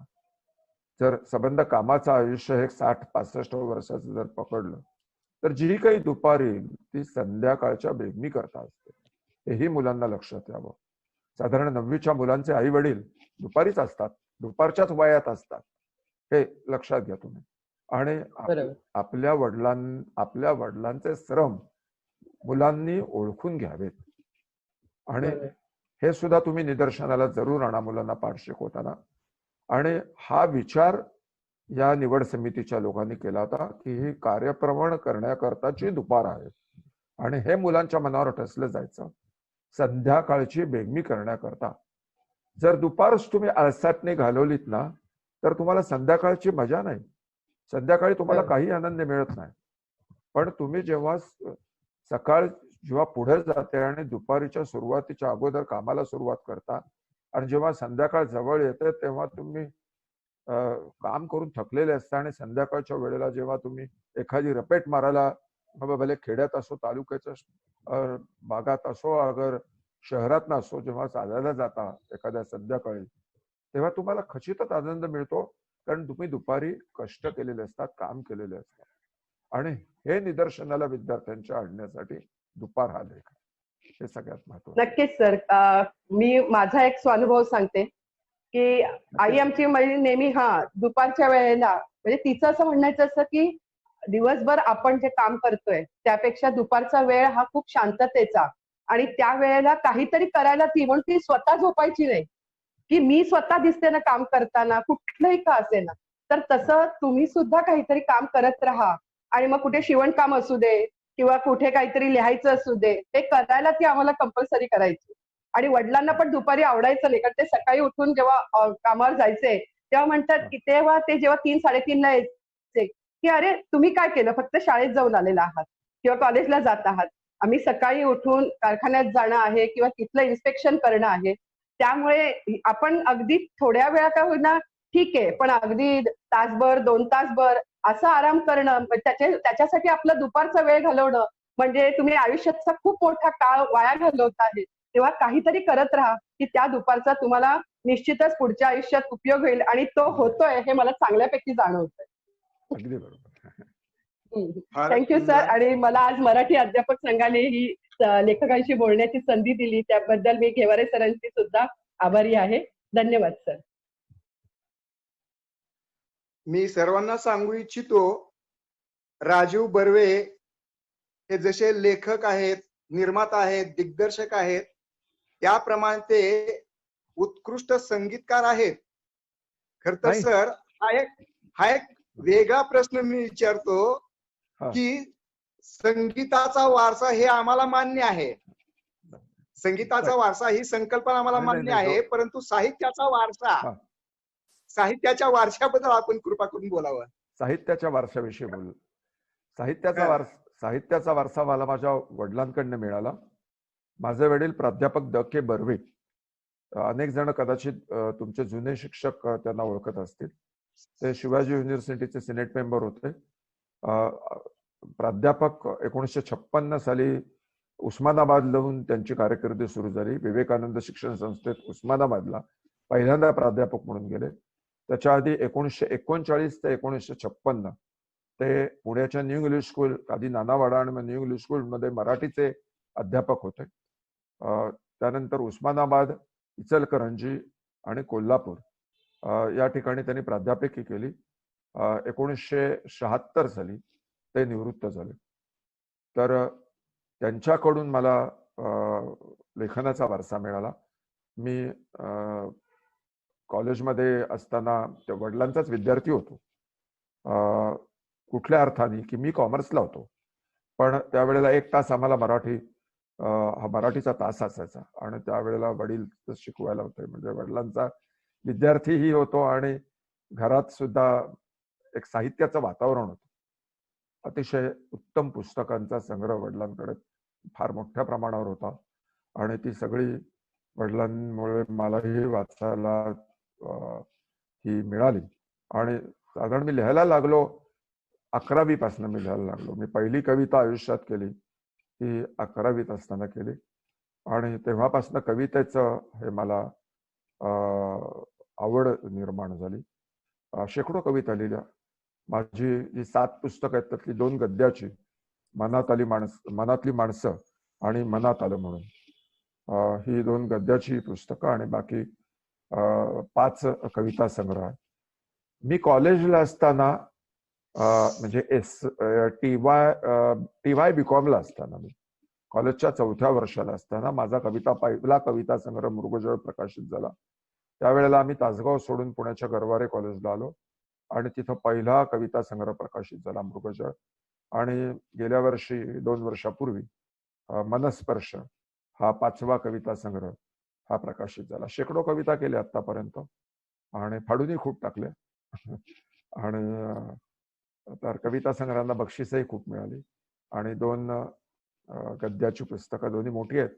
S4: जर संबंध कामाचं आयुष्य हे 60-65 वर्षाचं जर पकडलं तर जी काही दुपार येईल ती संध्याकाळच्या बेगमी करता असते, हेही मुलांना लक्षात यावं. साधारण 9वीच्या मुलांचे आई वडील दुपारीच असतात, दुपारच्याच वयात असतात, हे लक्षात घ्या तुम्ही. आणि आपल्या वडिलांचे श्रम मुलांनी ओळखून घ्यावेत, आणि हे सुद्धा तुम्ही निदर्शनाला जरूर आणा मुलांना पाठ शिकवताना. आणि हा विचार या निवड समितीच्या लोकांनी केला होता की ही कार्यप्रवण करण्याकरताची दुपार आहे, आणि हे मुलांच्या मनावर ठसलं जायचं संध्याकाळची बेगमी करण्याकरता. जर दुपारच तुम्ही आळसाटने घालवलीत ना तर तुम्हाला संध्याकाळची मजा नाही. संध्याकाळी तुम्हाला
S5: बरोबर.
S4: काही आनंद मिळत नाही. पण तुम्ही जेव्हा सकाळ जेव्हा पुढे जाते आणि दुपारीच्या सुरुवातीच्या अगोदर कामाला सुरुवात करता आणि जेव्हा संध्याकाळ जवळ येते तेव्हा तुम्ही काम करून थकलेले असता आणि संध्याकाळच्या वेळेला जेव्हा तुम्ही एखादी रपेट मारायला भले खेड्यात असो, तालुक्याच्या भागात असो, अगर शहरात असो, जेव्हा चालायला जाता एखाद्या संध्याकाळी, तेव्हा तुम्हाला खचितच आनंद मिळतो. कारण तुम्ही दुपारी कष्ट केलेले असतात, काम केलेले असतात. आणि हे निदर्शनाला विद्यार्थ्यांच्या आणण्यासाठी दुपार हा लेख हे सगळ्यात महत्वाचं.
S5: नक्कीच सर. मी माझा एक स्वानुभव सांगते की आई आमची नेहमी दुपारच्या वेळेला म्हणजे तिचं असं म्हणायचं असतं की दिवसभर आपण जे काम करतोय त्यापेक्षा दुपारचा वेळ हा खूप शांततेचा आणि त्या वेळेला काहीतरी करायला ती म्हणून ती स्वतः झोपायची नाही की मी स्वतः दिसते ना काम करताना कुठलंही का असे ना. तर तसं तुम्ही सुद्धा काहीतरी काम करत राहा आणि मग कुठे शिवणकाम असू दे किंवा कुठे काहीतरी लिहायचं असू दे ते करायला ती आम्हाला कंपल्सरी करायची. आणि वडिलांना पण दुपारी आवडायचं नाही कारण ते सकाळी उठून जेव्हा कामावर जायचे तेव्हा म्हणतात की तेव्हा ते जेव्हा 3-3:30ला यायचे की अरे तुम्ही काय केलं, फक्त शाळेत जाऊन आलेला आहात किंवा कॉलेजला जात आहात. आम्ही सकाळी उठून कारखान्यात जाणं आहे किंवा तिथलं इन्स्पेक्शन करणं आहे. त्यामुळे आपण अगदी थोड्या वेळा का होईना ठीक आहे, पण अगदी तासभर 2 तासभर असा आराम करणं त्याच्यासाठी आपला दुपारचा वेळ घालवणं म्हणजे तुम्ही आयुष्याचा खूप मोठा काळ वाया घालवत आहे. तेव्हा काहीतरी करत राहा की त्या दुपारचा तुम्हाला निश्चितच पुढच्या आयुष्यात उपयोग होईल आणि तो होतोय हे मला चांगल्यापैकी जाणवतंय.
S4: अगदी बरोबर.
S5: Thank you sir. आणि मला आज मराठी अध्यापक संघाने ही लेखकांशी बोलण्याची संधी दिली त्याबद्दल मी घेवारे सरांची सुद्धा आभारी आहे. धन्यवाद सर.
S1: मी सर्वांना सांगू इच्छितो, राजीव बर्वे हे जसे लेखक आहेत, निर्माता आहेत, दिग्दर्शक आहेत, त्याप्रमाणे ते उत्कृष्ट संगीतकार आहेत. खर तर
S4: नाही.
S1: सर हा एक वेगळा प्रश्न मी विचारतो की संगीताचा वारसा हे आम्हाला मान्य आहे, संगीताचा वारसा ही संकल्पना आम्हाला मान्य आहे, परंतु साहित्याचा वारसा, साहित्याच्या वारशाबद्दल आपण कृपा करून बोलावं.
S4: साहित्याच्या वारशाविषयी बोलू. साहित्याचा वारसा मला माझ्या वडिलांकडनं मिळाला. माझे वडील प्राध्यापक द के बर्वे, अनेक जण कदाचित तुमचे जुने शिक्षक त्यांना ओळखत असतील. ते शिवाजी युनिव्हर्सिटीचे सिनेट मेंबर होते. प्राध्यापक 1956 साली उस्मानाबादहून त्यांची कारकीर्द सुरू झाली. विवेकानंद शिक्षण संस्थेत उस्मानाबादला पहिल्यांदा प्राध्यापक म्हणून गेले. त्याच्या आधी 1939 ते 1956 ते पुण्याच्या न्यू इंग्लिश स्कूल, आधी नानावाडा आणि न्यू इंग्लिश स्कूलमध्ये मराठीचे अध्यापक होते. त्यानंतर उस्मानाबाद, इचलकरंजी आणि कोल्हापूर या ठिकाणी त्यांनी प्राध्यापकी केली. 1976 साली ते निवृत्त झाले. तर त्यांच्याकडून मला लेखनाचा वारसा मिळाला. मी कॉलेजमध्ये असताना त्या वडिलांचाच विद्यार्थी होतो. कुठल्या अर्थाने की मी कॉमर्सला होतो, पण त्यावेळेला 1 तास आम्हाला हा मराठीचा तास असायचा आणि त्यावेळेला वडील शिकवायला होते. म्हणजे वडिलांचा विद्यार्थीही होतो आणि घरात सुद्धा एक साहित्याचं वातावरण होतं. अतिशय उत्तम पुस्तकांचा संग्रह वडिलांकडे फार मोठ्या प्रमाणावर होता आणि ती सगळी वडिलांमुळे मलाही वाचायला ही मिळाली. आणि साधारण मी लिहायला लागलो 11वी पासून मी लिहायला लागलो. मी पहिली कविता आयुष्यात केली ती 11वीत असताना केली आणि तेव्हापासून कवितेचं हे मला आवड निर्माण झाली. शेकडो कविता लिहिल्या. माझी जी 7 पुस्तकं आहेत त्यातली 2 गद्याची, मनातली माणसं आणि मनात आलं म्हणून, ही 2 गद्याची पुस्तकं आणि बाकी 5 कविता संग्रह आहे. मी कॉलेजला असताना म्हणजे TY BCom ला असताना, मी कॉलेजच्या 4थ्या वर्षाला असताना माझा पहिला कविता संग्रह मृगजळ प्रकाशित झाला. त्यावेळेला आम्ही तासगाव सोडून पुण्याच्या गरवारे कॉलेजला आलो आणि तिथं पहिला कविता संग्रह प्रकाशित झाला मृगजळ. आणि गेल्या वर्षी 2 वर्षापूर्वी मनस्पर्श हा 5वा कविता संग्रह हा प्रकाशित झाला. शेकडो कविता केल्या आतापर्यंत आणि फाडूनही खूप टाकल्या आणि तर कविता संग्रहांना बक्षीसही खूप मिळाली आणि 2 गद्याची पुस्तकं, दोन्ही मोठी आहेत,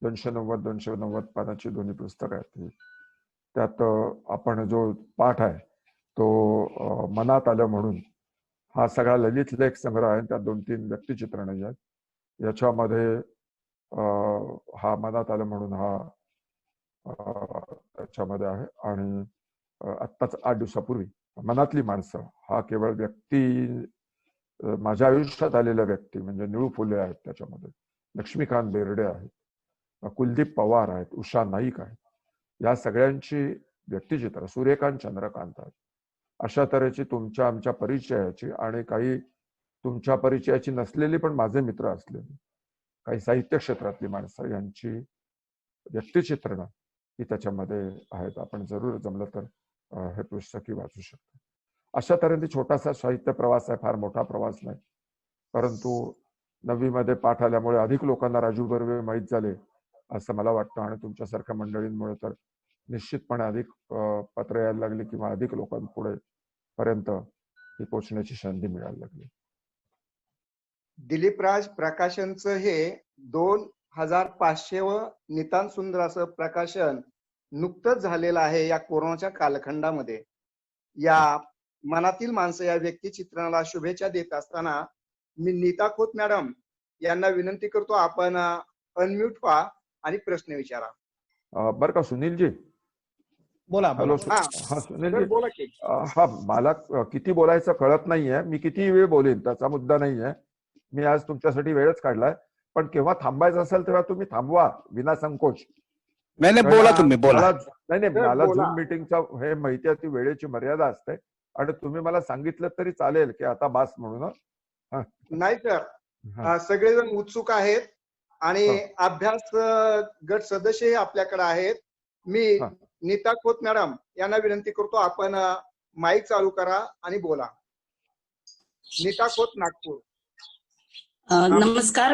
S4: 290 पानाची दोन्ही पुस्तकं आहेत. त्यात आपण जो पाठ आहे तो मनात आलं म्हणून हा सगळा ललित लेख संग्रह आहे. त्यात 2-3 व्यक्तिचित्रणं आहेत. याच्यामध्ये हा मनात आलं म्हणून हा त्याच्यामध्ये आहे. आणि आत्ताच 8 दिवसापूर्वी मनातली माणसं हा केवळ व्यक्ती, माझ्या आयुष्यात आलेल्या व्यक्ती म्हणजे निळू फुले आहेत, त्याच्यामध्ये लक्ष्मीकांत बेर्डे आहेत, कुलदीप पवार आहेत, उषा नाईक आहेत, या सगळ्यांची व्यक्तिचित्र, सूर्यकांत चंद्रकांत आहेत. अशा तऱ्हेची तुमच्या आमच्या परिचयाची आणि काही तुमच्या परिचयाची नसलेली पण माझे मित्र असलेली काही साहित्य क्षेत्रातली माणसं यांची व्यक्तिचित्रणं ही त्याच्यामध्ये आहेत. आपण जरूर जमलं तर हे पुस्तकही वाचू शकतो. अशा तऱ्हेने छोटासा साहित्य प्रवास आहे, फार मोठा प्रवास नाही, परंतु 9वी मध्ये पाठ आल्यामुळे अधिक लोकांना राजू बर्वे माहीत झाले असं मला वाटतं. आणि तुमच्यासारख्या मंडळींमुळे तर निश्चितपणे अधिक पत्र यायला लागली किंवा अधिक लोकांपुढे पर्यंत ही पोचण्याची संधी मिळायला लागली.
S1: दिलीपराज प्रकाशनचं हे 2500 नितांत सुंदर असं प्रकाशन नुकतंच झालेलं आहे या कोरोनाच्या कालखंडामध्ये. या मनातील माणसं या व्यक्तिचित्रणाला शुभेच्छा देत असताना मी नीता खोत मॅडम यांना विनंती करतो, आपण अनम्यूट व्हा आणि प्रश्न विचारा.
S4: बरं का सुनीलजी?
S3: बोला.
S4: हॅलो.
S1: हा
S4: सुनीलजी,
S1: बोला की.
S4: हा मला किती बोलायचं कळत नाहीये, मी किती वेळ बोलेन त्याचा मुद्दा नाहीये. मी आज तुमच्यासाठी वेळच काढलाय, पण केव्हा थांबायचं असेल तेव्हा तुम्ही थांबवा विना संकोच.
S3: नाही बोला तुम्ही बोला.
S4: नाही मला झूम मीटिंगचा हे माहिती आहे, ती वेळेची मर्यादा असते आणि तुम्ही मला सांगितलं तरी चालेल की आता बास म्हणून.
S1: नाही तर सगळेजण उत्सुक आहेत आणि अभ्यास गट सदस्यही आपल्याकडे आहेत. मी नीता खोत मॅडम यांना विनंती करतो, आपण माईक चालू करा आणि बोला. नीता खोत, नागपूर.
S6: नमस्कार,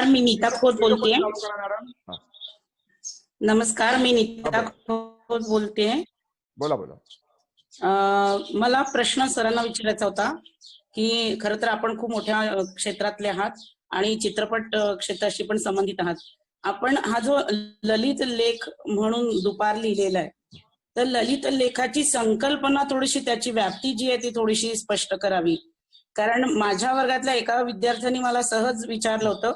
S6: मी नीता खोत बोलतेय. नमस्कार, मी नीता खोत बोलतेय.
S4: बोला.
S6: मला प्रश्न सरांना विचारायचा होता की खरं तर आपण खूप मोठ्या क्षेत्रातले आहात आणि चित्रपट क्षेत्राशी पण संबंधित आहात. आपण हा जो ललित लेख म्हणून दुपार लिहिलेला आहे, तर ललित लेखाची संकल्पना थोडीशी, त्याची व्याप्ती जी आहे ती थोडीशी स्पष्ट करावी. कारण माझ्या वर्गातल्या एका विद्यार्थ्यांनी मला सहज विचारलं होतं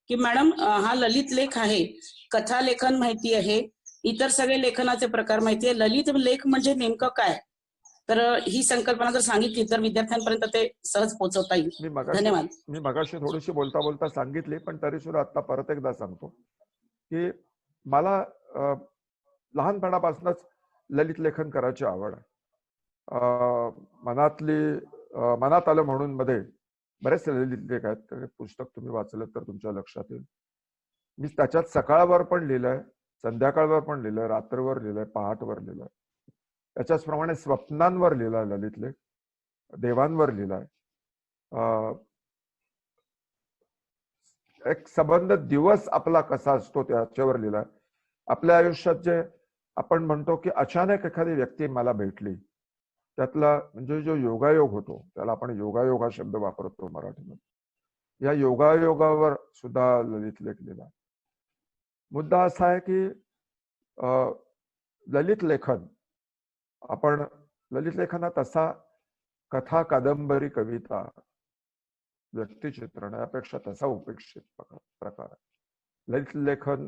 S6: की मॅडम हा ललित लेख आहे, कथा लेखन माहिती आहे, इतर सगळे लेखनाचे प्रकार माहिती आहे, ललित लेख म्हणजे नेमकं काय? तर ही संकल्पना जर सांगितली तर विद्यार्थ्यांपर्यंत ते सहज पोहोचवता येईल. धन्यवाद.
S4: मी मगाशी थोडीशी बोलता सांगितली, पण तरी सुद्धा आता परत एकदा सांगतो की मला लहानपणापासूनच ललित लेखन करायची आवड आहे. मनात आलं म्हणून मध्ये बरेच ललित लेख आहेत, पुस्तक तुम्ही वाचलं तर तुमच्या लक्षात येईल. मी त्याच्यात सकाळवर पण लिहिलंय, संध्याकाळवर पण लिहिलंय, रात्रभर लिहिलंय, पहाटवर लिहिलंय. त्याच्याचप्रमाणे स्वप्नांवर लिहिलाय ललित लेख, देवांवर लिहिलाय, एक संबंध दिवस आपला कसा असतो त्याच्यावर लिहिलाय. आपल्या आयुष्यात जे आपण म्हणतो की अचानक एखादी व्यक्ती मला भेटली, त्यातला म्हणजे जो योगायोग होतो, त्याला आपण योगायोग हा शब्द वापरतो मराठीमध्ये, या योगायोगावर सुद्धा ललित लेख लिहिला. मुद्दा असा आहे की ललित लेखन, आपण ललित लेखनात असा कथा, कादंबरी, कविता, व्यक्तिचित्रण यापेक्षा तसा उपेक्षित प्रकार आहे. ललित लेखन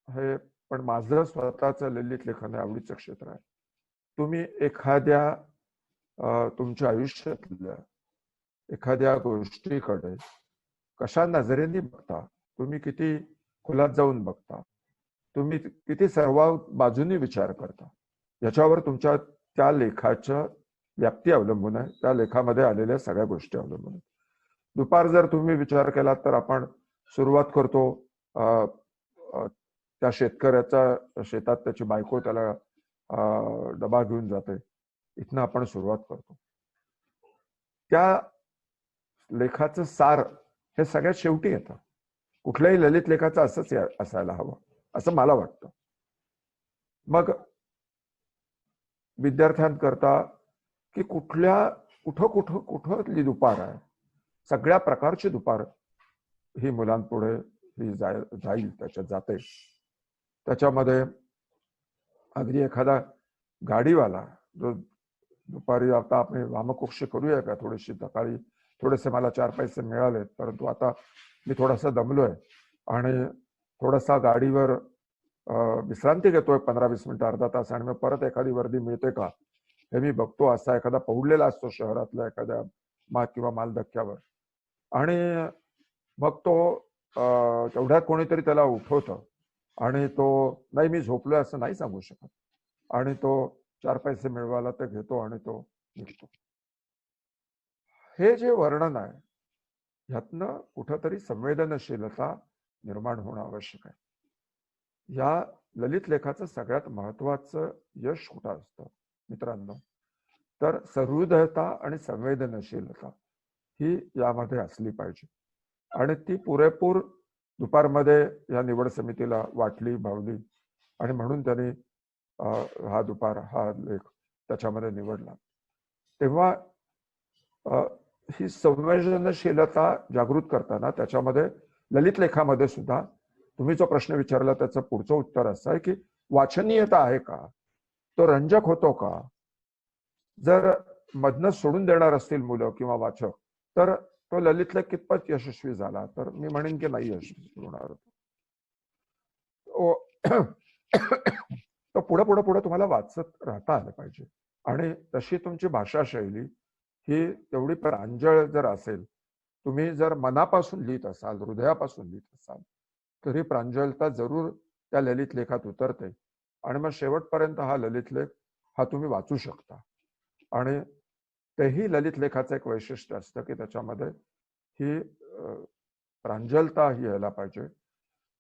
S4: हे पण माझं स्वतःचं ललित लेखन हे आवडीचं क्षेत्र आहे. तुम्ही एखाद्या तुमच्या आयुष्यातल्या एखाद्या गोष्टीकडे कशा नजरेने बघता, तुम्ही किती खोलात जाऊन बघता, तुम्ही किती सर्व बाजूनी विचार करता, याच्यावर तुमच्या त्या लेखाच्या व्याप्ती अवलंबून आहे, त्या लेखामध्ये आलेल्या सगळ्या गोष्टी अवलंबून आहेत. दुपार जर तुम्ही विचार केला तर आपण सुरुवात करतो त्या शेतकऱ्याच्या शेतात त्याची बायको त्याला डबा घेऊन जाते, इथनं आपण सुरुवात करतो. त्या लेखाचं सार हे सगळ्यात शेवटी येतं. कुठल्याही ललित लेखाचं असंच असायला हवं असं मला वाटतं. मग विद्यार्थ्यांकरता की कुठल्या कुठली दुपार आहे, सगळ्या प्रकारची दुपार ही मुलांपुढे ही जाईल, त्याच्यात जाते. त्याच्यामध्ये अगदी एखादा गाडीवाला जो दुपारी, आता आपण वामकुक्षी करूया का थोडीशी, सकाळी थोडेसे मला 4 पैसे मिळालेत, परंतु आता मी थोडासा दमलोय आणि थोडासा गाडीवर विश्रांती घेतोय 15-20 मिनिटं, अर्धा तास, आणि मग परत एखादी वर्दी मिळते का हे मी बघतो. असा एखादा पौडलेला असतो शहरातल्या एखाद्या किंवा मालधक्क्यावर, आणि मग तो तेवढ्यात कोणीतरी त्याला उठवतं आणि तो नाही मी झोपलोय असं नाही सांगू शकत, आणि तो 4 पैसे मिळवायला ते घेतो आणि तो निघतो. हे जे वर्णन आहे ह्यातनं कुठंतरी संवेदनशीलता निर्माण होणं आवश्यक आहे. या ललित लेखाचं सगळ्यात महत्वाचं यश कुठं असतं मित्रांनो, तर सहृदयता आणि संवेदनशीलता ही यामध्ये असली पाहिजे, आणि ती पुरेपूर दुपारमध्ये या निवड समितीला वाटली, भावली, आणि म्हणून त्यांनी हा लेख त्याच्यामध्ये निवडला. तेव्हा ही संवेदनशीलता जागृत करताना त्याच्यामध्ये ललित लेखामध्ये सुद्धा तुम्ही जो प्रश्न विचारला त्याचं पुढचं उत्तर असं आहे की वाचनीयता आहे का, तो रंजक होतो का. जर मधनं सोडून देणार असतील मुलं किंवा वाचक, तर तो ललित लेख कितपत यशस्वी झाला, तर मी म्हणेन की नाही यशस्वी होणार. तो पुढे तुम्हाला वाचत राहता आलं पाहिजे, आणि तशी तुमची भाषा शैली ही तेवढी प्रांजळ जर असेल, तुम्ही जर मनापासून लिहित असाल, हृदयापासून लिहित असाल, तर ही प्रांजळता जरूर त्या ललित लेखात उतरते, आणि मग शेवटपर्यंत हा ललित लेख हा तुम्ही वाचू शकता. आणि तेही ललित लेखाचं एक वैशिष्ट्य असतं की त्याच्यामध्ये ही प्रांजलता ही यायला पाहिजे.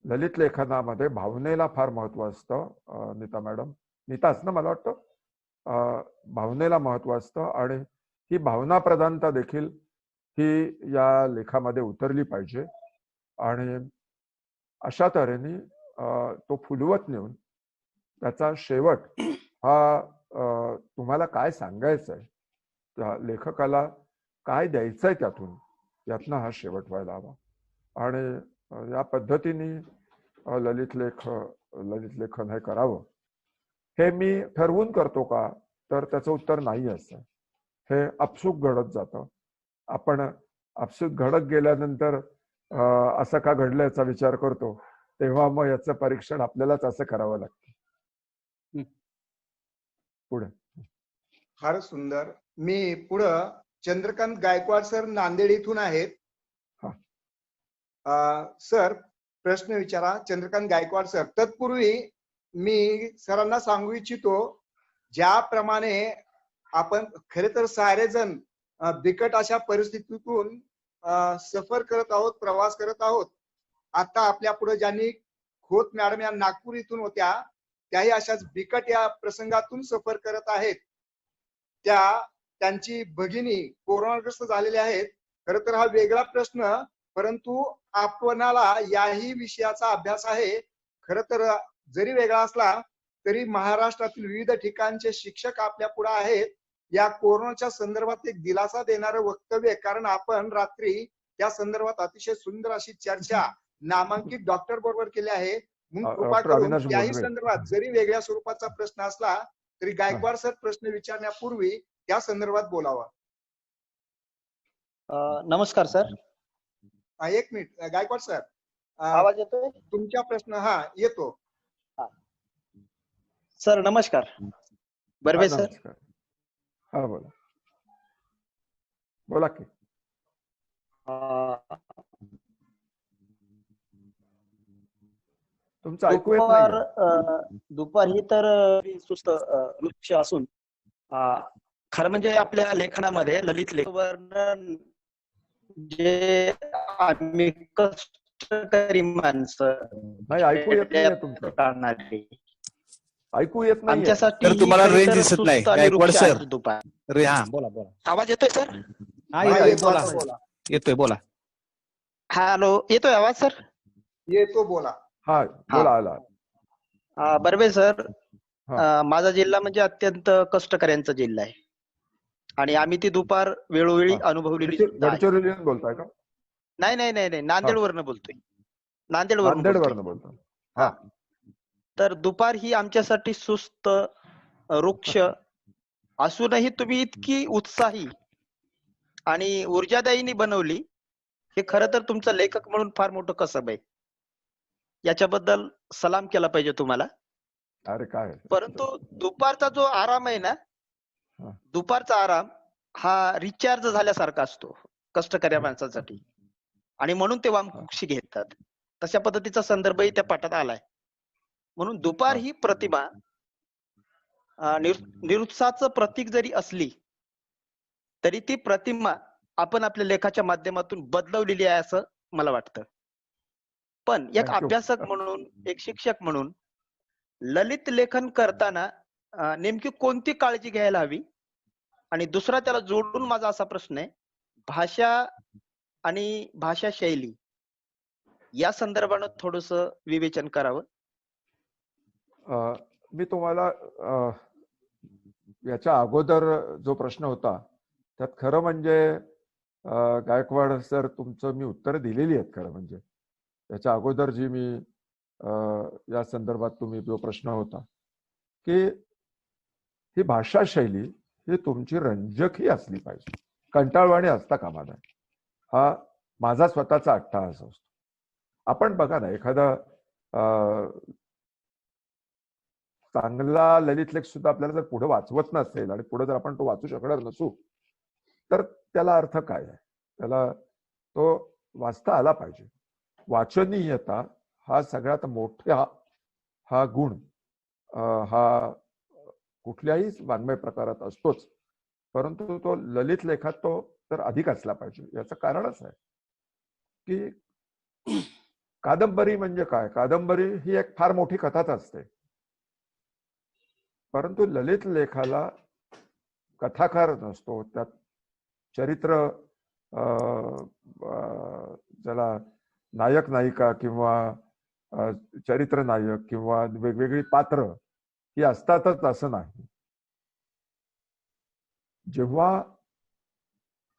S4: ललित लेखनामध्ये भावनेला फार महत्व असतं. नीताच ना मला वाटतं, भावनेला महत्व असतं, आणि ही भावना प्रधानता देखील ही या लेखामध्ये उतरली पाहिजे. आणि अशा तऱ्हेने तो फुलवत नेऊन त्याचा शेवट हा तुम्हाला काय सांगायचं आहे, त्या लेखकाला काय द्यायचंय यातनं हा शेवट व्हायला हवा. आणि या पद्धतीने ललित लेखन हे करावं. हे मी ठरवून करतो का, तर त्याचं उत्तर नाही असं. हे आपसूक घडत जातं. आपण आपसूक घडत गेल्यानंतर असं का घडलं याचा विचार करतो, तेव्हा मग याचं परीक्षण आपल्यालाच असं करावं लागतं. पुढे
S1: फार सुंदर. मी पुढं चंद्रकांत गायकवाड सर नांदेड इथून आहेत. सर प्रश्न विचारा. चंद्रकांत गायकवाड सर. तत्पूर्वी मी सरांना सांगू इच्छितो, ज्याप्रमाणे आपण खरे तर सारे जण बिकट अशा परिस्थितीतून सफर करत आहोत, प्रवास करत आहोत. आता आपल्या पुढे ज्यांनी खोत मॅडम या नागपूर इथून होत्या, त्याही अशाच बिकट या प्रसंगातून सफर करत आहेत. त्यांची भगिनी कोरोनाग्रस्त झालेले आहेत. खर तर हा वेगळा प्रश्न, परंतु आपणाला याही विषयाचा अभ्यास आहे. खर तर जरी वेगळा असला तरी महाराष्ट्रातील विविध ठिकाणचे शिक्षक आपल्या पुढे आहेत. या कोरोनाच्या संदर्भात एक दिलासा देणारं वक्तव्य, कारण आपण रात्री त्या संदर्भात अतिशय सुंदर अशी चर्चा नामांकित डॉक्टर बरोबर केली आहे. म्हणून कृपा करून त्याही संदर्भात जरी वेगळ्या स्वरूपाचा प्रश्न असला तरी गायकवाड सर प्रश्न विचारण्यापूर्वी त्या संदर्भात बोलावा.
S7: नमस्कार सर.
S1: एक मिनिट गायकवाड सर,
S7: आवाज येतोय?
S1: तुमचा प्रश्न हा येतो.
S7: सर नमस्कार. बर्वे सर.
S4: हा बोला की. तुमचं ऐकू येत नाही.
S7: दुपार ही तर सुस्त लक्ष असून खरं म्हणजे आपल्या लेखनामध्ये ललित लेख वर्णन जे आम्ही कष्टकरी माणसं
S4: नाही ऐकू येत नाही तुमचं. ऐकू येत नाही
S7: आमच्यासाठी
S3: तुम्हाला रेंज दिसत नाही गायकवाड सर.
S7: दुपार.
S3: हा बोला बोला.
S7: आवाज येतोय सर?
S3: हा येतोय बोला.
S7: हॅलो, येतोय आवाज सर?
S1: येतो, बोला.
S4: हा बोला. आला.
S7: बर्वे सर, माझा जिल्हा म्हणजे अत्यंत कष्टकऱ्यांचा जिल्हा आहे. आणि आम्ही ती दुपार वेळोवेळी
S4: हा.
S7: अनुभवलेली सुद्धा आहे.
S4: गडचिरोलीहून बोलताय का?
S7: नाही, नांदेडवरनं बोलतोय. नांदेडवरून बोलतोय.
S4: नांदेडवरनं बोलतो. हा.
S7: तर दुपार ही आमच्यासाठी सुस्त, वृक्ष असूनही तुम्ही इतकी उत्साही आणि ऊर्जादायीनी बनवली, हे खरं तर तुमचं लेखक म्हणून फार मोठं कसब आहे. याच्याबद्दल सलाम केला पाहिजे तुम्हाला.
S4: अरे काय
S7: परंतु दुपारचा जो आराम आहे ना,
S4: हा.
S7: दुपारचा आराम हा रिचार्ज झाल्यासारखा असतो कष्टकऱ्या माणसासाठी, आणि म्हणून ते वामकुक्षी घेतात. तशा पद्धतीचा संदर्भही त्या पाठात आलाय. म्हणून दुपार ही प्रतिमा निरुत्साहाचं प्रतीक जरी असली तरी ती प्रतिमा आपण आपल्या लेखाच्या माध्यमातून बदलवलेली आहे असं मला वाटतं. पण एक
S4: Thank you.
S7: अभ्यासक म्हणून, एक शिक्षक म्हणून ललित लेखन करताना नेमकी कोणती काळजी घ्यायला हवी? आणि दुसरा त्याला जोडून माझा असा प्रश्न आहे, भाषा आणि भाषा शैली या संदर्भानं थोडस विवेचन करावं.
S4: मी तुम्हाला याच्या अगोदर जो प्रश्न होता त्यात खरं म्हणजे गायकवाड सर तुमचं मी उत्तर दिलेली आहेत. खरं म्हणजे त्याच्या अगोदर जी मी या संदर्भात तुम्ही जो प्रश्न होता की ही भाषा शैली ही तुमची रंजकही असली पाहिजे, कंटाळवाणी असता कामा नये. हा माझा स्वतःचा अट्टाहास असतो. आपण बघा ना, एखादा चांगला ललित लेख सुद्धा आपल्याला जर पुढे वाचवत नसेल आणि पुढे जर आपण तो वाचू शकणार नसू तर त्याला अर्थ काय आहे? त्याला तो वाचता आला पाहिजे. वाचनीयता हा सगळ्यात मोठा हा गुण हा कुठल्याही वाङ्मय प्रकारात असतोच, परंतु तो ललित लेखात तो तर अधिक असला पाहिजे. याचं कारणच आहे की कादंबरी म्हणजे काय? कादंबरी ही एक फार मोठी कथाच असते, परंतु ललित लेखाला कथाकार नसतो. त्यात चरित्र ज्याला नायक नायिका किंवा चरित्र नायक किंवा वेगवेगळी पात्र ही असतातच असं नाही. जेव्हा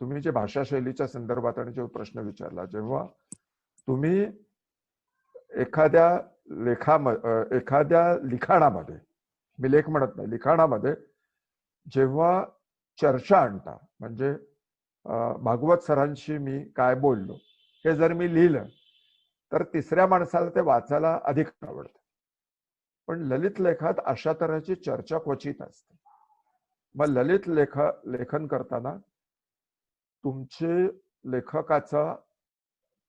S4: तुम्ही जे भाषा शैलीच्या संदर्भात आणि जो प्रश्न विचारला, जेव्हा तुम्ही एखाद्या लिखाणामध्ये, मी लेख म्हणत नाही, लिखाणामध्ये जेव्हा चर्चा आणता, म्हणजे भागवत सरांशी मी काय बोललो हे जर मी लिहिलं तर तिसऱ्या माणसाला ते वाचायला अधिक आवडतं. पण ललित लेखात अशा तऱ्हेची चर्चा क्वचित असते. मग ललित लेखन करताना तुमचे लेखकाचा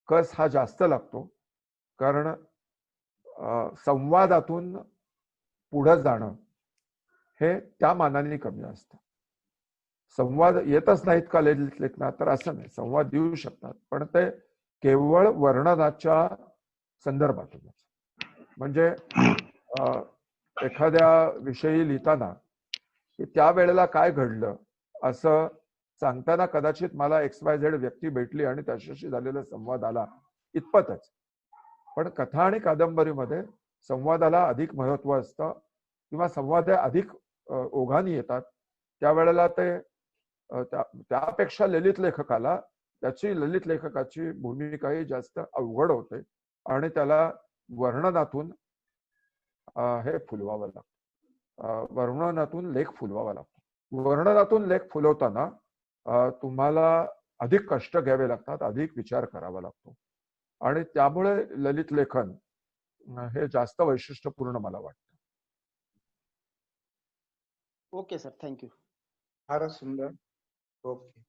S4: कस हा जास्त लागतो, कारण संवादातून पुढे जाणं हे त्या मानाने कमी असतं. संवाद येतच नाहीत का ललित लेखनात? तर असं नाही, संवाद येऊ शकतात, पण ते केवळ वर्णनाच्या संदर्भातून. म्हणजे एखाद्या विषयी लिहिताना की त्या वेळेला काय घडलं असं सांगताना कदाचित मला XYZ व्यक्ती भेटली आणि त्याच्याशी झालेला संवाद आला इतपतच. पण कथा आणि कादंबरीमध्ये संवादाला अधिक महत्व असतं किंवा संवाद अधिक ओघाने येतात. त्यावेळेला ते त्यापेक्षा ललित लेखकाला ललित लेखकाची भूमिकाही जास्त अवघड होते आणि त्याला वर्णनातून हे फुलवावं लागतं, वर्णनातून लेख फुलवावा लागतो. वर्णनातून लेख फुलवताना तुम्हाला अधिक कष्ट घ्यावे लागतात, अधिक विचार करावा लागतो आणि त्यामुळे ललित लेखन हे जास्त वैशिष्ट्यपूर्ण मला वाटतं.
S7: Okay sir, thank you.
S1: फारच सुंदर. ओके.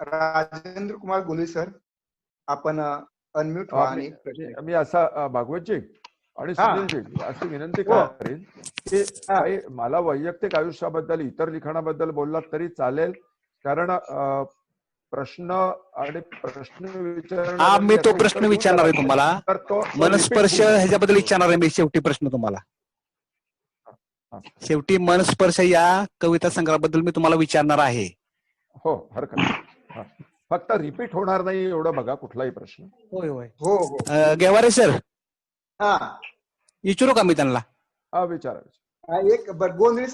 S1: राजेंद्र कुमार गुले सर, आपण अनम्यूट व्हा आणि
S4: मी असा भागवतजी आणि सुनीलजी अशी विनंती करेन की काही मला वैयक्तिक आयुष्याबद्दल, इतर लिखाणाबद्दल बोललात तरी चालेल, कारण प्रश्न आणि प्रश्न विचार
S3: मी तो प्रश्न विचारणार आहे तुम्हाला. मनस्पर्श ह्याच्याबद्दल विचारणार आहे मी शेवटी प्रश्न तुम्हाला. शेवटी मनस्पर्श या कविता संग्रहाबद्दल मी तुम्हाला विचारणार आहे.
S4: हो, हरकत नाही. फक्त रिपीट होणार नाही एवढं बघा कुठलाही प्रश्न.
S3: होय होय
S1: हो हो.
S3: गेवारे सर,
S1: हा
S3: विचारू का मी त्यांना?
S4: हा विचारा.
S1: एक गोंधळी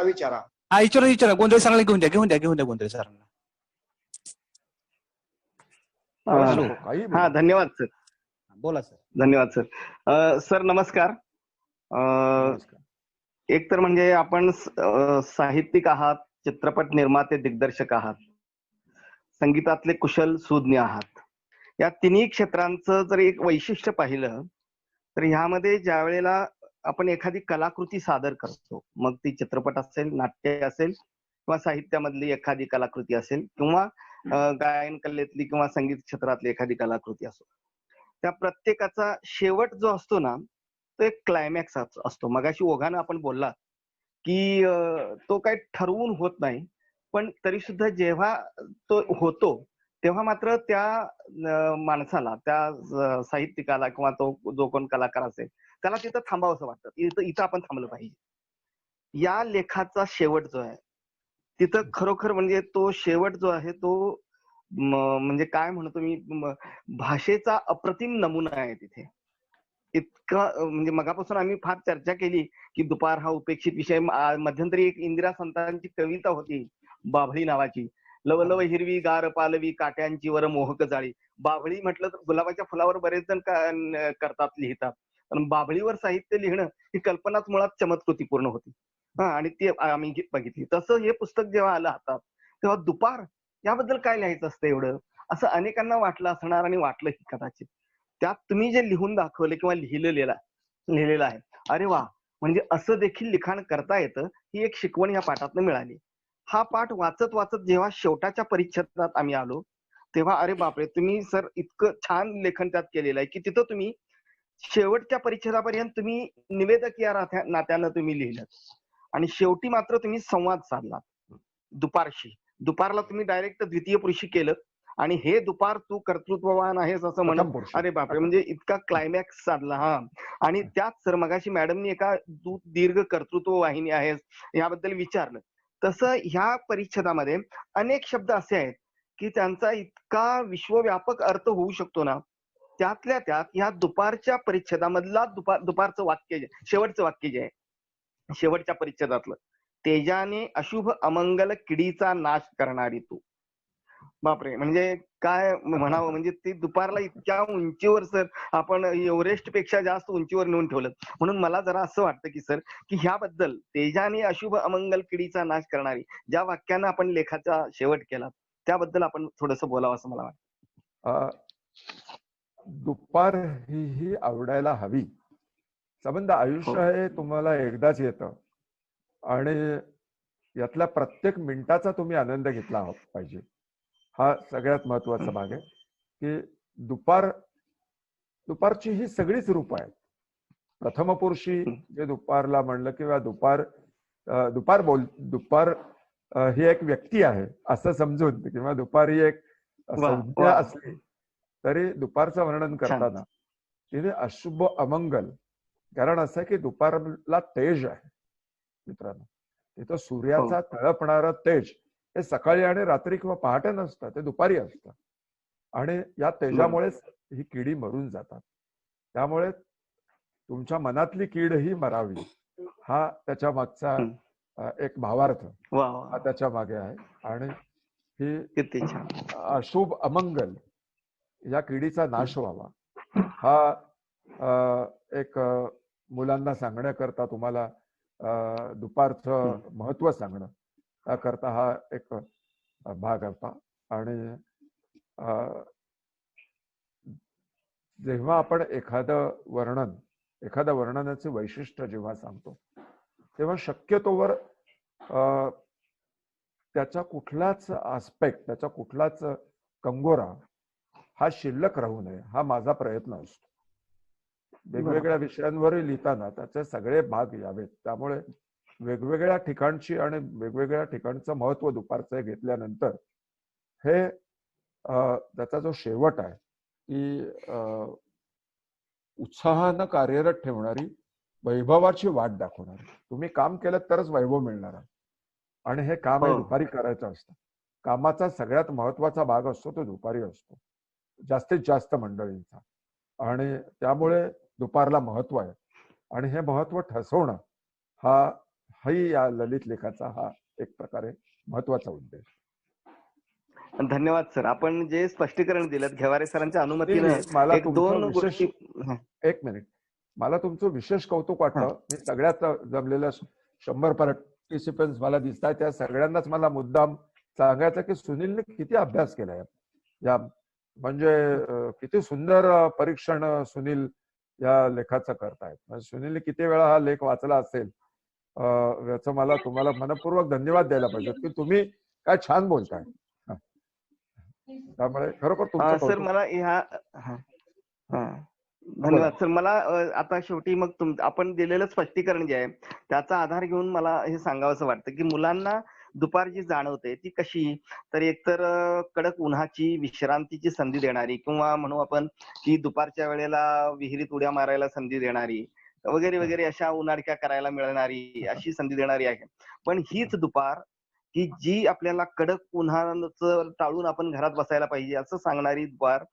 S1: विचारा.
S3: हा विचारा गोंधळे सरांना घेऊन द्या गोंधळे सरांना.
S4: आवश्यक
S3: हॅलो.
S4: हो, काही
S2: हा
S4: बोला.
S2: धन्यवाद सर.
S3: बोला सर.
S2: धन्यवाद सर. सर नमस्कार.
S4: नमस्कार.
S2: एक तर म्हणजे आपण साहित्यिक आहात, चित्रपट निर्माते, दिग्दर्शक आहात, संगीतातले कुशल सुज्ञ आहात. या तिन्ही क्षेत्रांचं जर एक वैशिष्ट्य पाहिलं तर ह्यामध्ये ज्या वेळेला आपण एखादी कलाकृती सादर करतो, मग ती चित्रपट असेल, नाट्य असेल किंवा साहित्यामधली एखादी कलाकृती असेल किंवा गायन कलेतली किंवा संगीत क्षेत्रातली एखादी कलाकृती असो, त्या प्रत्येकाचा शेवट जो असतो ना तो एक क्लायमॅक्स असतो. मगाशी ओघानं आपण बोलला की तो काही ठरवून होत नाही, पण तरी सुद्धा जेव्हा तो होतो तेव्हा मात्र त्या माणसाला, त्या साहित्यिकाला किंवा तो जो कोण कलाकार असेल त्याला तिथं थांबावंसं वाटतं, इथं आपण थांबलं पाहिजे. या लेखाचा शेवट जो आहे तिथं खरोखर म्हणजे तो शेवट जो आहे तो म्हणजे काय म्हणतो मी, भाषेचा अप्रतिम नमुना आहे तिथे. इतका म्हणजे मगापासून आम्ही फार चर्चा केली की दुपार हा उपेक्षित विषय. मध्यंतरी एक इंदिरा संतांची कविता होती बाभळी नावाची. लवलव हिरवी गार पालवी काट्यांची वर मोहक जाळी. बाभळी म्हटलं तर गुलाबाच्या फुलावर बरेच जण करतात, लिहितात, पण बाभळीवर साहित्य लिहिणं ही कल्पनाच मुळात चमत्कृतीपूर्ण होती. आणि ती आम्ही बघितली. तसं हे पुस्तक जेव्हा आलं हातात तेव्हा दुपार याबद्दल काय लिहायचं असतं एवढं, असं अनेकांना वाटलं असणार आणि वाटलंही कदाचित. त्यात तुम्ही जे लिहून दाखवले किंवा लिहिलेलं आहे, अरे वा, म्हणजे असं देखील लिखाण करता येतं, ही एक शिकवण या पाठातनं मिळाली. हा पाठ वाचत वाचत जेव्हा शेवटाच्या परिच्छेदात आम्ही आलो तेव्हा अरे बापरे, तुम्ही सर इतकं छान लेखन त्यात केलेलं आहे की तिथं तुम्ही शेवटच्या परिच्छेदापर्यंत तुम्ही निवेदक या नात्यानं तुम्ही लिहिलं आणि शेवटी मात्र तुम्ही संवाद साधलात दुपारशी. दुपारला तुम्ही डायरेक्ट द्वितीय पुरुषी केलं आणि हे दुपार तू कर्तृत्ववान आहेस असं म्हणत,
S4: प्रथम पुरुष.
S2: अरे बापरे, म्हणजे इतका क्लायमॅक्स साधला. हा, आणि त्याच सर मगाशी मॅडमनी एका तू दीर्घ कर्तृत्व वाहिनी आहेस याबद्दल विचारलं, तसं ह्या परिच्छेदामध्ये अनेक शब्द असे आहेत की त्यांचा इतका विश्वव्यापक अर्थ होऊ शकतो ना. त्यातल्या त्यात ह्या दुपारच्या परिच्छेदामधला दुपारचं वाक्य, शेवटचं वाक्य जे आहे शेवटच्या परिच्छेदातलं, तेजाने अशुभ अमंगल किडीचा नाश करणारी तू. बापरे, म्हणजे काय म्हणावं, म्हणजे ती दुपारला इतक्या उंचीवर सर आपण एव्हरेस्ट पेक्षा जास्त उंचीवर नेऊन ठेवलं. म्हणून मला जरा असं वाटतं की सर की ह्याबद्दल तेजाने अशुभ अमंगल किडीचा नाश करणारी ज्या वाक्यानं आपण लेखाचा शेवट केला त्याबद्दल आपण थोडंसं बोलावं असं मला वाटतं.
S4: दुपार ही आवडायला हवी. संबंध आयुष्य हे तुम्हाला एकदाच येतं आणि यातल्या प्रत्येक मिनिटाचा तुम्ही आनंद घेतला पाहिजे. हा सगळ्यात महत्वाचा भाग आहे की दुपारची ही सगळीच रूप आहेत. प्रथमपुरुषी जे दुपारला म्हणलं किंवा दुपार ही एक व्यक्ती आहे असं समजून किंवा दुपार ही एक संज्ञा असली तरी दुपारचं वर्णन करताना तिने अशुभ अमंगल, कारण असं आहे की दुपारला तेज आहे मित्रांनो. तिथं सूर्याचा तळपणारं तेज हे सकाळी आणि रात्री किंवा पहाटे नसतं, ते दुपारी असतं आणि या तेजामुळेच ही किडी मरून जातात. त्यामुळे तुमच्या मनातली कीड ही मरावी हा त्याच्या मागचा एक भावार्थ हा त्याच्या मागे आहे. आणि ही अशुभ अमंगल या किडीचा नाश व्हावा हा एक मुलांना सांगण्याकरता, तुम्हाला दुपारचं महत्व सांगणं त्याकरता हा एक भाग होता. आणि जेव्हा आपण एखाद्या वर्णनाचे वैशिष्ट्य जेव्हा सांगतो तेव्हा शक्यतोवर त्याचा कुठलाच आस्पेक्ट, त्याचा कुठलाच कंगोरा हा शिल्लक राहू नये हा माझा प्रयत्न असतो. वेगवेगळ्या विषयांवरही लिहिताना त्याचे सगळे भाग यावेत. त्यामुळे वेगवेगळ्या ठिकाणची आणि वेगवेगळ्या ठिकाणचं महत्व दुपारचं घेतल्यानंतर हे त्याचा जो शेवट आहे की उत्साहानं कार्यरत ठेवणारी, वैभवाची वाट दाखवणारी. तुम्ही काम केलं तरच वैभव मिळणार आहे आणि हे काम हे दुपारी करायचं असतं. कामाचा सगळ्यात महत्वाचा भाग असतो तो दुपारी असतो जास्तीत जास्त मंडळींचा, आणि त्यामुळे दुपारला महत्व आहे. आणि हे महत्व ठसवणं हाही या ललित लेखाचा हा एक प्रकारे महत्वाचा उद्देश.
S2: धन्यवाद सर. आपण जे स्पष्टीकरण दिलं घेवारे सरांच्या अनुमतीनं
S4: मला
S2: एक
S4: तुमचं
S2: दोन
S4: विशेष
S2: गोष्टी
S4: एक मिनिट, मला तुमचं विशेष कौतुक वाटतं. मी सगळ्यात जमलेल्या 100 पार्टिसिपंट्स मला दिसत आहेत, त्या सगळ्यांनाच मला मुद्दाम सांगायचं की सुनीलने किती अभ्यास केलाय या, म्हणजे किती सुंदर परीक्षण सुनील या लेखाचं करतायत. म्हणजे सुनीलने किती वेळा हा लेख वाचला असेल याचं मला तुम्हाला मनपूर्वक धन्यवाद द्यायला पाहिजे की तुम्ही काय छान बोलताय. त्यामुळे खरोखर तुमचं
S2: सर
S4: कौतुक.
S2: मला ह्या धन्यवाद सर. मला आता शेवटी मग आपण दिलेलं स्पष्टीकरण जे आहे त्याचा आधार घेऊन मला हे सांगावंसं वाटतं की मुलांना दुपार जी जाणवते ती कशी, तर एकतर कडक उन्हाची विश्रांतीची संधी देणारी, किंवा म्हणू आपण की दुपारच्या वेळेला विहिरीत उड्या मारायला संधी देणारी वगैरे वगैरे, अशा उन्हाळक्या करायला मिळणारी अशी संधी देणारी आहे. पण हीच दुपार की जी आपल्याला कडक उन्हाचं टाळून आपण घरात बसायला पाहिजे असं सांगणारी दुपार,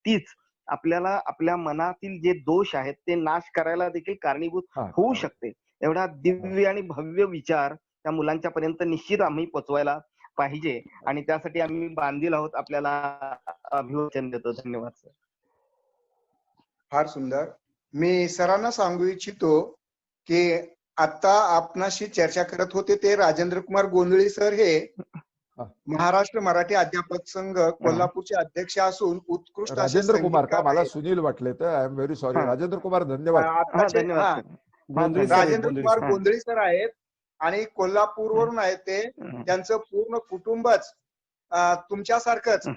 S2: तीच आपल्याला आपल्या मनातील जे दोष आहेत ते नाश करायला देखील कारणीभूत होऊ शकते. एवढा दिव्य आणि भव्य विचार त्या मुलांच्या पर्यंत निश्चित आम्ही पोचवायला पाहिजे, आणि त्यासाठी आम्ही बांधील आहोत. आपल्याला अभिवादन देतो. धन्यवाद सर.
S1: फार सुंदर. मी सरांना सांगू इच्छितो की आता आपणाशी चर्चा करत होते ते राजेंद्र कुमार गोंधळी सर हे महाराष्ट्र मराठी अध्यापक संघ कोल्हापूरचे अध्यक्ष असून उत्कृष्ट असे
S4: राजेंद्र कुमार का,
S1: संगीतकार
S4: मला
S1: आहेत.
S4: सुनील वाटले तर I am very sorry. Rajendra Kumar, धन्यवाद.
S2: धन्यवाद सर.
S1: राजेंद्र कुमार गोंधळी सर आहेत आणि कोल्हापूरवरून आहेत ते. त्यांचं पूर्ण कुटुंबच तुमच्यासारखंच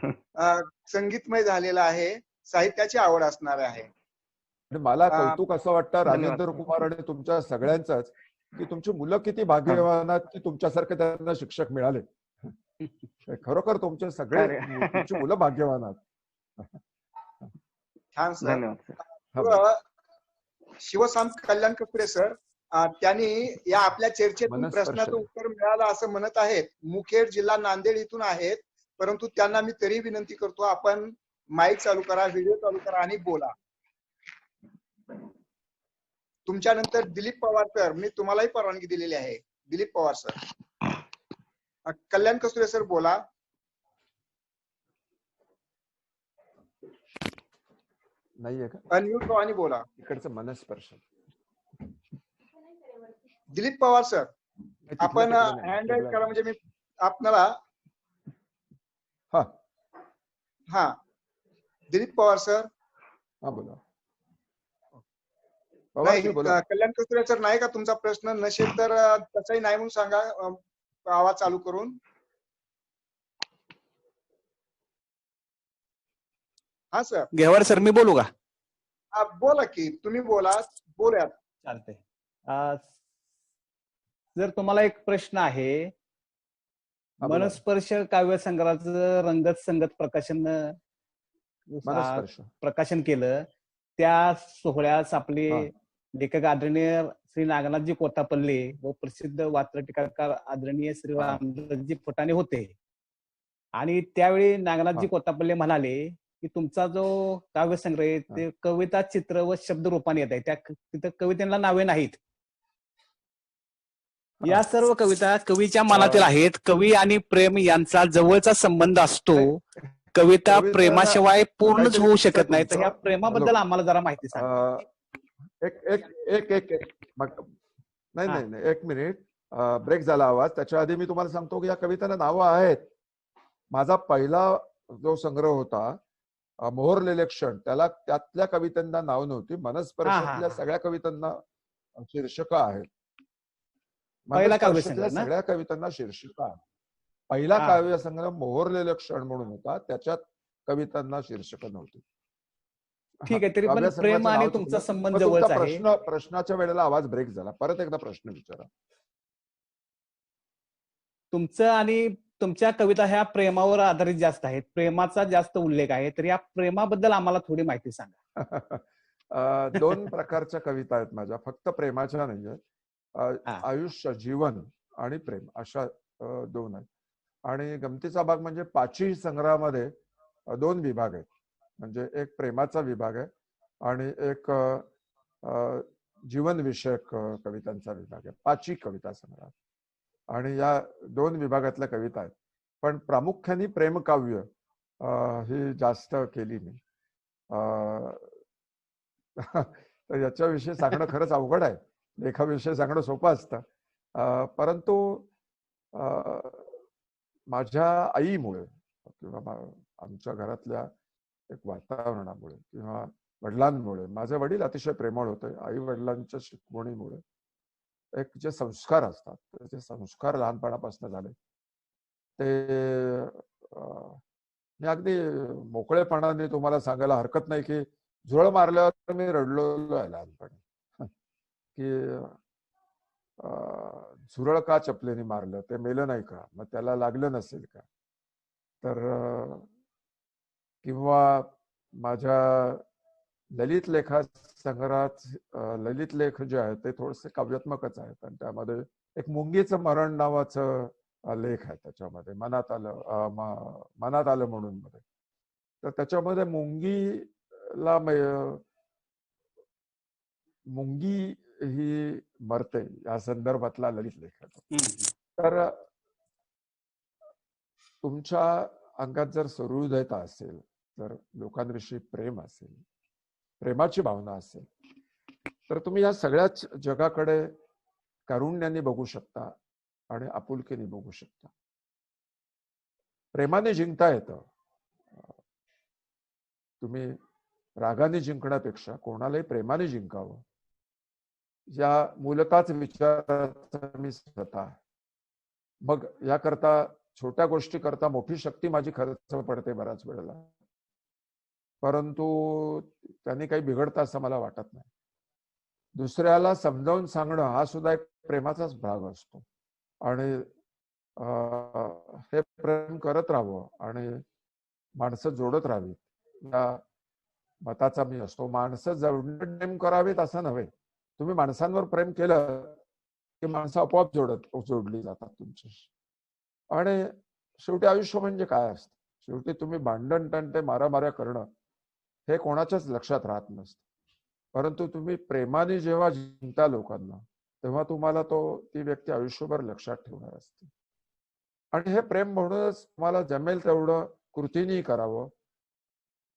S1: संगीतमय झालेलं आहे, साहित्याची आवड असणार आहे.
S4: मला कौतुक असं वाटतं राजेंद्र कुमार आणि तुमच्या सगळ्यांचंच की तुमची मुलं किती भाग्यवान आहेत की तुमच्यासारखे त्यांना शिक्षक मिळाले. खरोखर तुमचे सगळे तुमची मुलं भाग्यवान आहेत.
S1: छान सर.
S2: धन्यवाद.
S1: शिवसांत कल्याण कपडे सर त्यांनी या आपल्या चर्चेतून प्रश्नाचं उत्तर मिळालं असं म्हणत आहेत. मुखेड, जिल्हा नांदेड इथून आहेत, परंतु त्यांना मी तरी विनंती करतो आपण माईक चालू करा, व्हिडिओ चालू करा आणि बोला. तुमच्यानंतर दिलीप पवार सर, मी तुम्हालाही परवानगी दिलेली आहे. दिलीप पवार सर. कल्याण कस्तुरे सर बोला.
S4: नाहीये का?
S1: अनम्यूट व्हा आणि बोला.
S4: इकडचं मनस्पर्श.
S1: दिलीप पवार सर, आपण हँड राईज करा म्हणजे मी आपल्याला. हा दिलीप पवार सर.
S4: हा बोला.
S1: नाही, कल्याण कस्तुरे सर नाही का तुमचा प्रश्न? नसेल तर तसंही नाही म्हणून सांगा आवाज चालू करून. हा सर.
S3: घेवारे सर, मी बोलू का?
S1: बोला की, तुम्ही बोला. बोलूयात.
S3: चालतंय. जर तुम्हाला एक प्रश्न आहे, मनस्पर्श काव्य संग्रहाचं रंगत संगत प्रकाशन केलं, त्या सोहळ्यास आपले लेखक आदरणीय श्री नागनाथजी कोतापल्ले व प्रसिद्ध वात्र टीकाकार आदरणीय श्री रामदासजी फुटाणे होते. आणि त्यावेळी नागनाथजी कोतापल्ले म्हणाले की तुमचा जो काव्य संग्रह आहे ते कविता, चित्र व शब्द रूपाने येत आहे, त्या तिथं कवितेला नावे नाहीत. या सर्व कविता कवीच्या मनातील आहेत. कवी आणि प्रेम यांचा जवळचा संबंध असतो. कविता प्रेमाशिवाय पूर्णच होऊ शकत नाही. तर या प्रेमाबद्दल आम्हाला जरा माहिती सांगा.
S4: नाही, एक मिनिट. ब्रेक झाला आवाज. त्याच्या आधी मी तुम्हाला सांगतो की या कवितांना नावं आहेत. माझा पहिला जो संग्रह होता मोहरलेले क्षण, त्याला त्यातल्या कवितांना नाव नव्हती. मनस्पर्शातल्या सगळ्या कवितांना शीर्षक आहेत. सगळ्या कवितांना शीर्षक आहे. पहिला काव्य संग्रह मोहरलेले क्षण म्हणून होता, त्याच्यात कवितांना शीर्षक नव्हती.
S3: ठीक आहे. तरी पण प्रेम आणि तुमचा संबंध जवळचा आहे.
S4: प्रश्नाच्या वेळेला आवाज ब्रेक झाला. परत एकदा प्रश्न विचारा.
S3: तुमचं आणि तुमच्या कविता ह्या प्रेमावर आधारित जास्त आहेत, प्रेमाचा जास्त उल्लेख आहे. तर या प्रेमाबद्दल आम्हाला थोडी माहिती सांगा.
S4: 2 प्रकारच्या कविता आहेत माझ्या, फक्त प्रेमाच्या नाहीये. आयुष्य, जीवन आणि प्रेम अशा 2 आहेत. आणि गमतीचा भाग म्हणजे पाची संग्रहामध्ये 2 विभाग आहेत. म्हणजे एक प्रेमाचा विभाग आहे आणि एक जीवन विषयक कवितांचा विभाग आहे पाची कविता संग्रहात. आणि या 2 विभागातल्या कविता आहेत. पण प्रामुख्याने प्रेमकाव्य ही जास्त केली मी. तर याच्याविषयी सांगणं खरंच अवघड आहे. लेखाविषयी सांगणं सोपं असतं. परंतु माझ्या आईमुळे किंवा आमच्या घरातल्या एक वातावरणामुळे किंवा वडिलांमुळे, माझे वडील अतिशय प्रेमळ होते, आई वडिलांच्या शिकवणीमुळे एक जे संस्कार असतात, ते संस्कार लहानपणापासून झाले. ते मी अगदी मोकळेपणाने तुम्हाला सांगायला हरकत नाही की झुरळ मारल्यावर मी रडलो आहे लहानपणी, की झुरळ का चपलेने मारलं, ते मेलं नाही का, मग त्याला लागलं नसेल का. तर किंवा माझ्या ललित लेखा संग्रहात ललित लेख जे आहेत ते थोडेसे काव्यात्मकच आहेत आणि त्यामध्ये एक मुंगीचं मरण नावाचं लेख आहे त्याच्यामध्ये, मनात आलं म्हणून मध्ये. तर त्याच्यामध्ये मुंगी ही मरते या संदर्भातला ललित लेख आहे. तर तुमच्या अंगात जर सहृदयता असेल, तर लोकांविषयी प्रेम असेल, प्रेमाची भावना असेल, तर तुम्ही या सगळ्याच जगाकडे कारुण्याने बघू शकता आणि आपुलकीने बघू शकता. प्रेमाने जिंकता येतं. तुम्ही रागाने जिंकण्यापेक्षा कोणालाही प्रेमाने जिंकावं या मूलताच विचाराचा मी स्वतः. मग याकरता छोट्या गोष्टी करता मोठी शक्ती माझी खर्च पडते बऱ्याच वेळेला, परंतु त्यांनी काही बिघडतं असं मला वाटत नाही. दुसऱ्याला समजावून सांगणं हा सुद्धा एक प्रेमाचाच भाग असतो आणि हे प्रेम करत राहावं आणि माणसं जोडत राहावीत या मताचा मी असतो. माणसं जोडणं प्रेम करावीत असं नव्हे. तुम्ही माणसांवर प्रेम केलं की माणसं आपोआप जोडली जातात तुमच्याशी. आणि शेवटी आयुष्य म्हणजे काय असतं, शेवटी तुम्ही भांडण तंटे मारामाऱ्या करणं हे कोणाच्याच लक्षात राहत नसतं. परंतु तुम्ही प्रेमाने जेव्हा जिंकता लोकांना, तेव्हा तुम्हाला ती व्यक्ती आयुष्यभर लक्षात ठेवणार असते. आणि हे प्रेम म्हणूनच तुम्हाला जमेल तेवढं कृतीने करावं.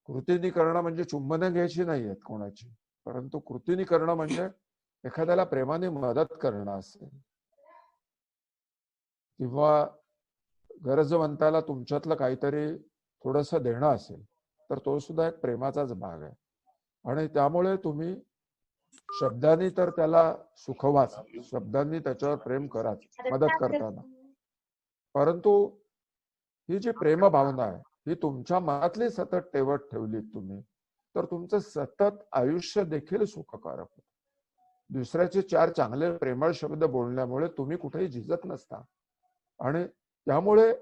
S4: कृतीने करणं म्हणजे चुंबनं घ्यायची नाही आहेत कोणाची, परंतु कृतीने करणं म्हणजे एखाद्याला प्रेमाने मदत करणं असेल किंवा गरजवंताला तुमच्यातलं काहीतरी थोडंसं देणं असेल, तर तो सुद्धा एक प्रेमाचाच भाग आहे. आणि त्यामुळे तुम्ही शब्दांनी तर त्याला सुखवाच, शब्दांनी त्याच्यावर प्रेम कराच मदत करताना, परंतु ही जी प्रेम भावना आहे ही तुमच्या मनातली सतत ठेवत ठेवलीत तुम्ही, तर तुमचं सतत आयुष्य देखील सुखकारक होतं. दुसऱ्याचे 4 चांगले प्रेमळ शब्द बोलण्यामुळे तुम्ही कुठेही झिजत नसता. आणि त्यामुळे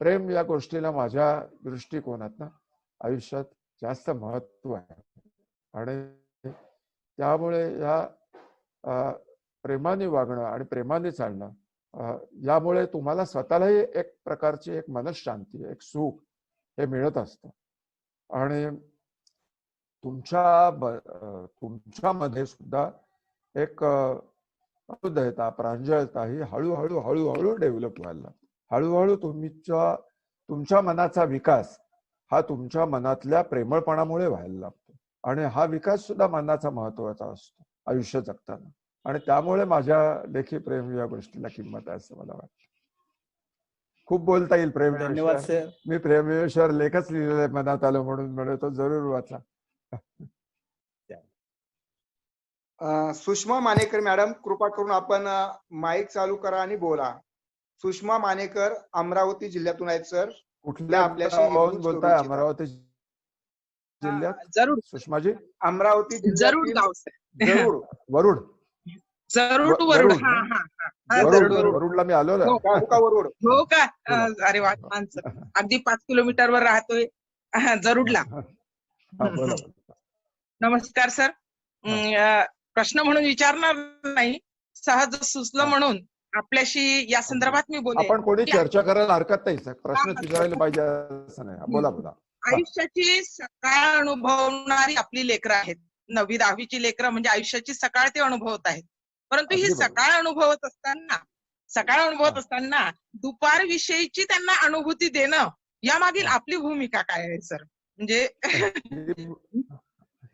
S4: प्रेम या गोष्टीला माझ्या दृष्टिकोनातनं आयुष्यात जास्त महत्व आहे. आणि त्यामुळे या प्रेमाने वागणं आणि प्रेमाने चालणं यामुळे तुम्हाला स्वतःलाही एक प्रकारची एक मनशांती, एक सुख हे मिळत असतं. आणि तुमच्यामध्ये सुद्धा एक हृदयता, प्रांजळता ही हळूहळू डेव्हलप व्हायला, हळूहळू तुमच्या मनाचा विकास हा तुमच्या मनातल्या प्रेमळपणामुळे व्हायला लागतो. आणि हा विकास सुद्धा मनाचा महत्वाचा असतो आयुष्य जगताना. आणि त्यामुळे माझ्या लेखी प्रेम या गोष्टीला किंमत आहे असं मला वाटतं. खूप बोलता येईल प्रेम.
S3: धन्यवाद सर.
S4: मी प्रेमेश्वर लेखच लिहिलेला आहे, मनात आलं म्हणून म्हणतो जरूर वाचा.
S1: सुषमा मानेकर मॅडम, कृपा करून आपण माईक चालू करा आणि बोला. सुषमा मानेकर अमरावती जिल्ह्यातून आहेत सर.
S4: कुठल्या आपल्याशी बोलताय? अमरावती जिल्ह्यात?
S8: जरूर
S1: सुषमाजी. अमरावती
S8: जरूर गाव सर.
S4: वरुड. वरुडला मी आलो ना.
S8: हो का? अरे वा, माणसं अगदी 5 किलोमीटरवर राहतोय जरूडला. नमस्कार सर. प्रश्न म्हणून विचारणार नाही, सहज सुचलं म्हणून आपल्याशी या संदर्भात मी बोलते.
S4: आपण कोणी चर्चा करायला हरकत नाही, प्रश्न विचारायला पाहिजे असं नाही. बोला.
S8: आयुष्याची सकाळ अनुभवणारी आपली लेकरं आहेत. 9वी 10वीची लेकरं म्हणजे आयुष्याची सकाळ ते अनुभवत आहेत. परंतु ही सकाळ अनुभवत असताना सकाळ अनुभवत असताना दुपार विषयीची त्यांना अनुभूती देणं यामागील आपली भूमिका काय आहे सर? म्हणजे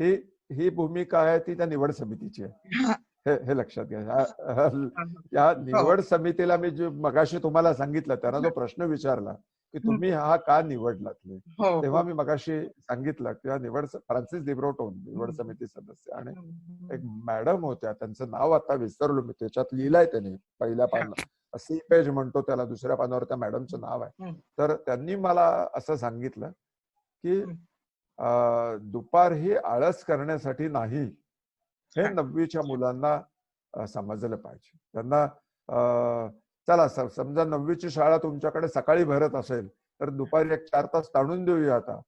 S4: ही ही भूमिका आहे ती त्या निवड समितीची आहे. हे लक्षात घ्या. या निवड समितीला मी जे मगाशी तुम्हाला सांगितलं, त्यांना जो प्रश्न विचारला की तुम्ही हा का निवडलात, तेव्हा मी मगाशी सांगितलं किंवा निवड फ्रान्सिस दिब्रोटो निवड समिती सदस्य आणि एक मॅडम होत्या, त्यांचं नाव आता विसरलो मी, त्याच्यात लिहिलंय त्यांनी पहिल्या पानावर, सी पेज म्हणतो त्याला, दुसऱ्या पानावर त्या मॅडमचं नाव आहे. तर त्यांनी मला असं सांगितलं की दुपार ही आळस करण्यासाठी नाही, हे 9वीच्या मुलांना समजलं पाहिजे. त्यांना चला समजा 9वीची शाळा तुमच्याकडे सकाळी भरत असेल तर दुपारी एक 4 तास ताणून देऊया आता,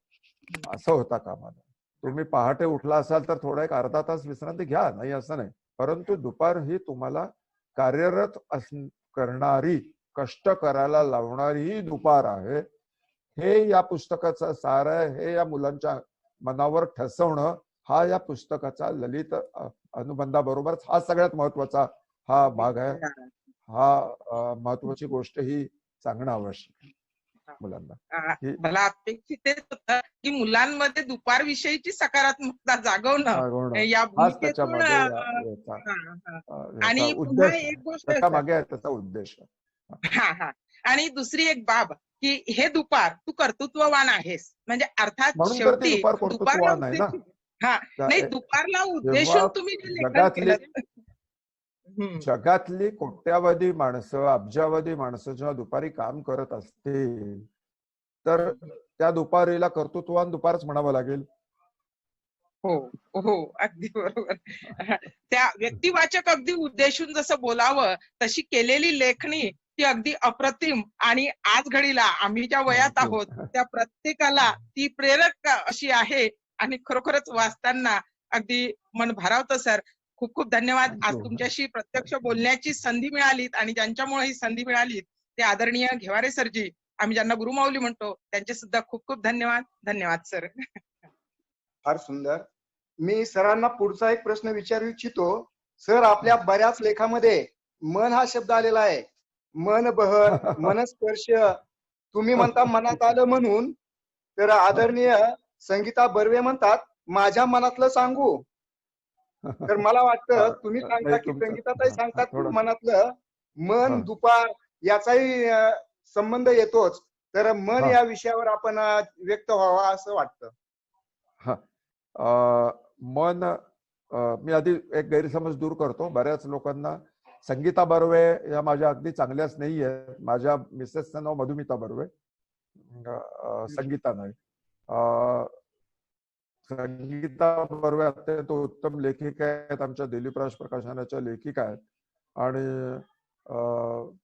S4: असं होता कामा नये. तुम्ही पहाटे उठला असाल तर थोडा एक अर्धा तास विश्रांती घ्या, नाही असं नाही, परंतु दुपार ही तुम्हाला कार्यरत करणारी, कष्ट करायला लावणारी ही दुपार आहे. हे या पुस्तकाचं सार आहे. हे या मुलांच्या मनावर ठसवणं हा या पुस्तकाचा ललित अनुबंधाबरोबरच हा सगळ्यात महत्वाचा हा भाग आहे. हा महत्वाची गोष्ट ही सांगणं आवश्यक आहे मुलांना.
S8: मला अपेक्षित तेच होतं की मुलांमध्ये दुपार विषयीची सकारात्मकता जागवणं या भूमिकेतून. आणि पुन्हा एक गोष्ट
S4: त्याचा उद्देश.
S8: आणि दुसरी एक बाब की हे दुपार तू कर्तृत्ववान आहेस, म्हणजे अर्थात शेवटी दुपारला नाही, दुपारला उद्देशून तुम्ही जे लेखन केलं.
S4: जगातली कोट्यावधी माणसं, अब्जावधी माणसं जेव्हा दुपारी काम करत असतील तर त्या दुपारीला कर्तृत्ववान दुपारच म्हणावं लागेल.
S8: हो हो, अगदी बरोबर. त्या व्यक्तिवाचक अगदी उद्देशून जसं बोलावं तशी केलेली लेखणी ती अगदी अप्रतिम, आणि आज घडीला आम्ही ज्या वयात आहोत त्या प्रत्येकाला ती प्रेरक अशी आहे. आणि खरोखरच वाचताना अगदी मन भारावतं सर. खूप खूप धन्यवाद. आज तुमच्याशी प्रत्यक्ष बोलण्याची संधी मिळाली, आणि ज्यांच्यामुळे ही संधी मिळाली ते आदरणीय घेवारे सरजी, आम्ही ज्यांना गुरुमाऊली म्हणतो, त्यांचे सुद्धा खूप खूप धन्यवाद. धन्यवाद सर.
S1: फार सुंदर. मी सरांना पुढचा एक प्रश्न विचारू इच्छितो. सर, आपल्या बऱ्याच लेखामध्ये मन हा शब्द आलेला आहे. मन बहर, मनस्पर्श, तुम्ही म्हणता मनात आलं म्हणून, तर आदरणीय संगीता बर्वे म्हणतात माझ्या मनातलं सांगू. तर मला वाटतं तुम्ही सांगता की संगीताताई सांगतात मनातलं, मन दुपार याचाही संबंध येतोच. तर मन या विषयावर आपण व्यक्त व्हावा असं वाटतं.
S4: मन, मी आधी एक गैरसमज दूर करतो. बऱ्याच लोकांना संगीता बर्वे या माझ्या अगदी चांगल्याच नाही आहेत. माझ्या मिसेसचं नाव मधुमिता बर्वे, संगीता नाही. संगीता बर्वे अत्यंत उत्तम लेखिका आहेत, आमच्या दिलीपराज प्रकाशनाच्या लेखिका आहेत, आणि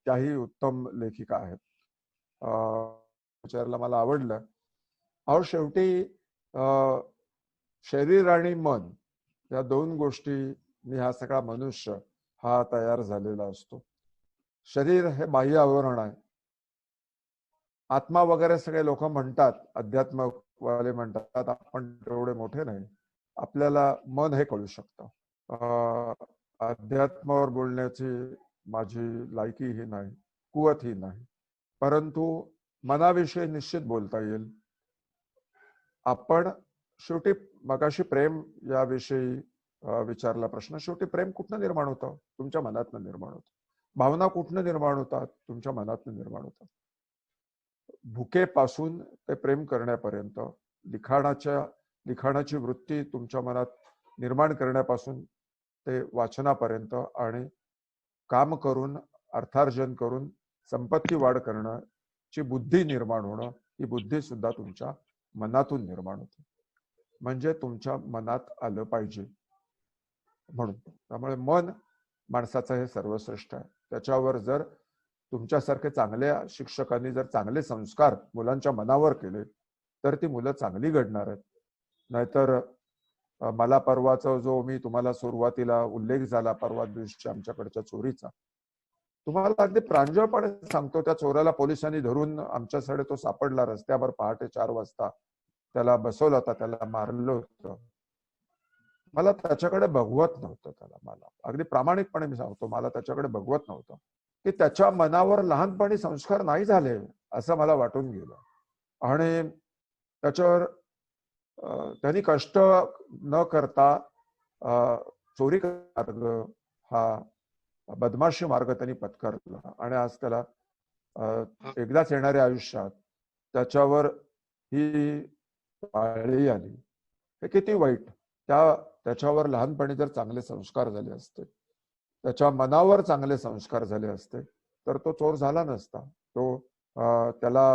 S4: त्याही उत्तम लेखिका आहेत. विचारला मला आवडलं. अहो, शेवटी शरीर आणि मन या 2 गोष्टी हा सगळा मनुष्य हा तयार झालेला असतो. शरीर हे बाह्य आवरण आहे. आत्मा वगैरे सगळे लोक म्हणतात, अध्यात्मक वाले म्हणतात, आपण तेवढे मोठे नाही. आपल्याला मन हे कळू शकतं. अध्यात्मावर बोलण्याची माझी लायकी ही नाही, कुवत ही नाही, परंतु मनाविषयी निश्चित बोलता येईल. आपण शेवटी मगाशी प्रेम याविषयी विचारला प्रश्न. शेवटी प्रेम कुठनं निर्माण होतं? तुमच्या मनातनं निर्माण होतं. भावना कुठनं निर्माण होतात? तुमच्या मनातनं निर्माण होतात. भुकेपासून ते प्रेम करण्यापर्यंत, लिखाणाची वृत्ती तुमच्या मनात निर्माण करण्यापासून ते वाचनापर्यंत, आणि काम करून, अर्थार्जन करून संपत्ती वाढ करण्याची बुद्धी निर्माण होणं, ही बुद्धी सुद्धा तुमच्या मनातून निर्माण होते. म्हणजे तुमच्या मनात आलं पाहिजे म्हणून. त्यामुळे मन माणसाचं हे सर्वश्रेष्ठ आहे. त्याच्यावर जर तुमच्यासारखे चांगल्या शिक्षकांनी जर चांगले संस्कार मुलांच्या मनावर केले तर ती मुलं चांगली घडणार आहेत. नाहीतर मला परवाचा जो मी तुम्हाला सुरुवातीला उल्लेख झाला परवा दिवशी आमच्याकडच्या चोरीचा, तुम्हाला अगदी प्रांजळपणे सांगतो, त्या चोराला पोलिसांनी धरून आमच्याकडे तो सापडला रस्त्यावर पहाटे 4 वाजता. त्याला बसवलं होतं, त्याला मारलं होतं. मला त्याच्याकडे बघवत नव्हतं. मला अगदी प्रामाणिकपणे मी सांगतो, मला त्याच्याकडे बघवत नव्हतं. की त्याच्या मनावर लहानपणी संस्कार नाही झाले असं मला वाटून गेलं. आणि त्याच्यावर त्यांनी कष्ट न करता चोरी मार्ग, हा बदमाशी मार्ग त्यांनी पत्करला आणि आज त्याला एकदाच येणाऱ्या आयुष्यात त्याच्यावर ही पाळी आली. हे किती वाईट. त्याच्यावर लहानपणी जर चांगले संस्कार झाले असते, त्याच्या मनावर चांगले संस्कार झाले असते, तर तो चोर झाला नसता. तो त्याला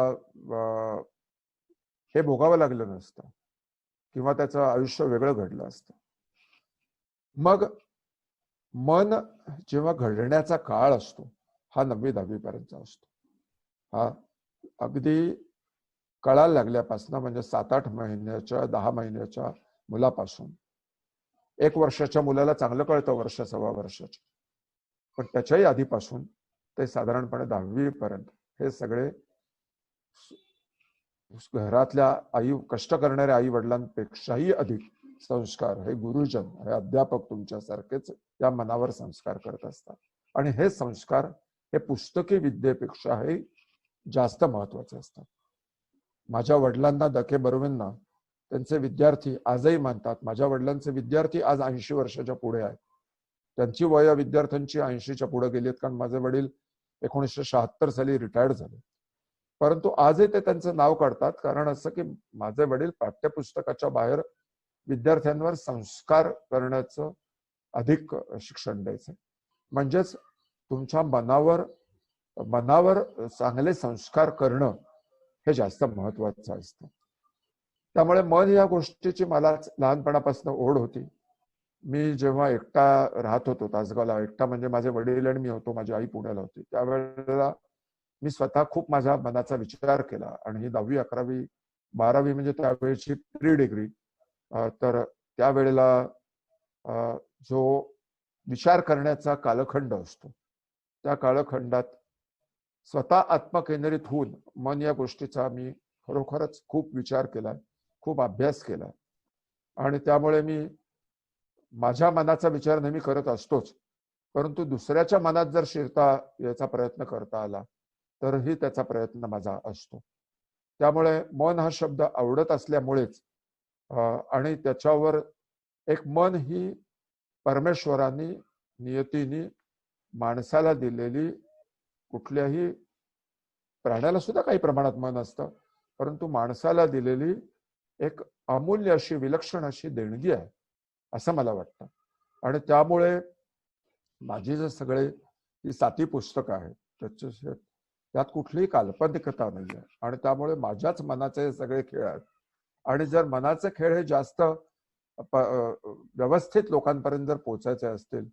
S4: हे भोगावं लागलं नसतं किंवा त्याचं आयुष्य वेगळं घडलं असतं. मग मन जेव्हा घडण्याचा काळ असतो हा 9वी-10वी पर्यंत असतो. हा अगदी कळायला लागल्यापासून म्हणजे 7-8 महिन्याच्या 10 महिन्याच्या मुलापासून 1 वर्षाच्या मुलाला चांगलं कळतं, वर्ष सव्वा वर्षाच्या, पण त्याच्याही आधीपासून ते साधारणपणे 10वी पर्यंत हे सगळे घरातल्या कष्ट करणाऱ्या आई वडिलांपेक्षाही अधिक संस्कार हे गुरुजन, हे अध्यापक तुमच्यासारखेच या मनावर संस्कार करत असतात. आणि हे संस्कार हे पुस्तकी विद्येपेक्षाही जास्त महत्वाचे असतात. माझ्या वडिलांना दके बर्वेंना त्यांचे विद्यार्थी आजही मानतात. माझ्या वडिलांचे विद्यार्थी आज 80 वर्षाच्या पुढे आहेत. त्यांची वय विद्यार्थ्यांची 80च्या पुढे गेलीत, कारण माझे वडील 1976 साली रिटायर्ड झाले. परंतु आजही ते त्यांचं नाव काढतात, कारण असं की माझे वडील पाठ्यपुस्तकाच्या बाहेर विद्यार्थ्यांवर संस्कार करण्याचं अधिक शिक्षण द्यायचं. म्हणजेच तुमच्या मनावर चांगले संस्कार करणं हे जास्त महत्वाचं असतं. त्यामुळे मन या गोष्टीची मला लहानपणापासून ओढ होती. मी जेव्हा एकटा राहत होतो तासगावला, एकटा म्हणजे माझे वडील आणि मी होतो, माझी आई पुण्याला होती, त्यावेळेला मी स्वतः खूप माझ्या मनाचा विचार केला. आणि ही 10वी 11वी 12वी म्हणजे त्यावेळेची प्री डिग्री. तर त्यावेळेला जो विचार करण्याचा कालखंड असतो, त्या कालखंडात स्वतः आत्मकेंद्रित होऊन मन या गोष्टीचा मी खरोखरच खूप विचार केला, खूप अभ्यास केला. आणि त्यामुळे मी माझ्या मनाचा विचार नेहमी करत असतोच, परंतु दुसऱ्याच्या मनात जर शिरता याचा प्रयत्न करता आला तरही त्याचा प्रयत्न माझा असतो. त्यामुळे मन हा शब्द आवडत असल्यामुळेच आणि त्याच्यावर एक मन ही परमेश्वराने नियतीने माणसाला दिलेली, कुठल्याही प्राण्याला सुद्धा काही प्रमाणात मन असतं, परंतु माणसाला दिलेली एक अमूल्य अशी विलक्षण अशी देणगी आहे असं मला वाटतं. आणि त्यामुळे माझी जे सगळे ही 7 पुस्तकं आहेत त्यात कुठलीही काल्पनिकता नाही आहे. आणि त्यामुळे माझ्याच मनाचे हे सगळे खेळ आहेत. आणि जर मनाचे खेळ हे जास्त व्यवस्थित लोकांपर्यंत जर पोचायचे असतील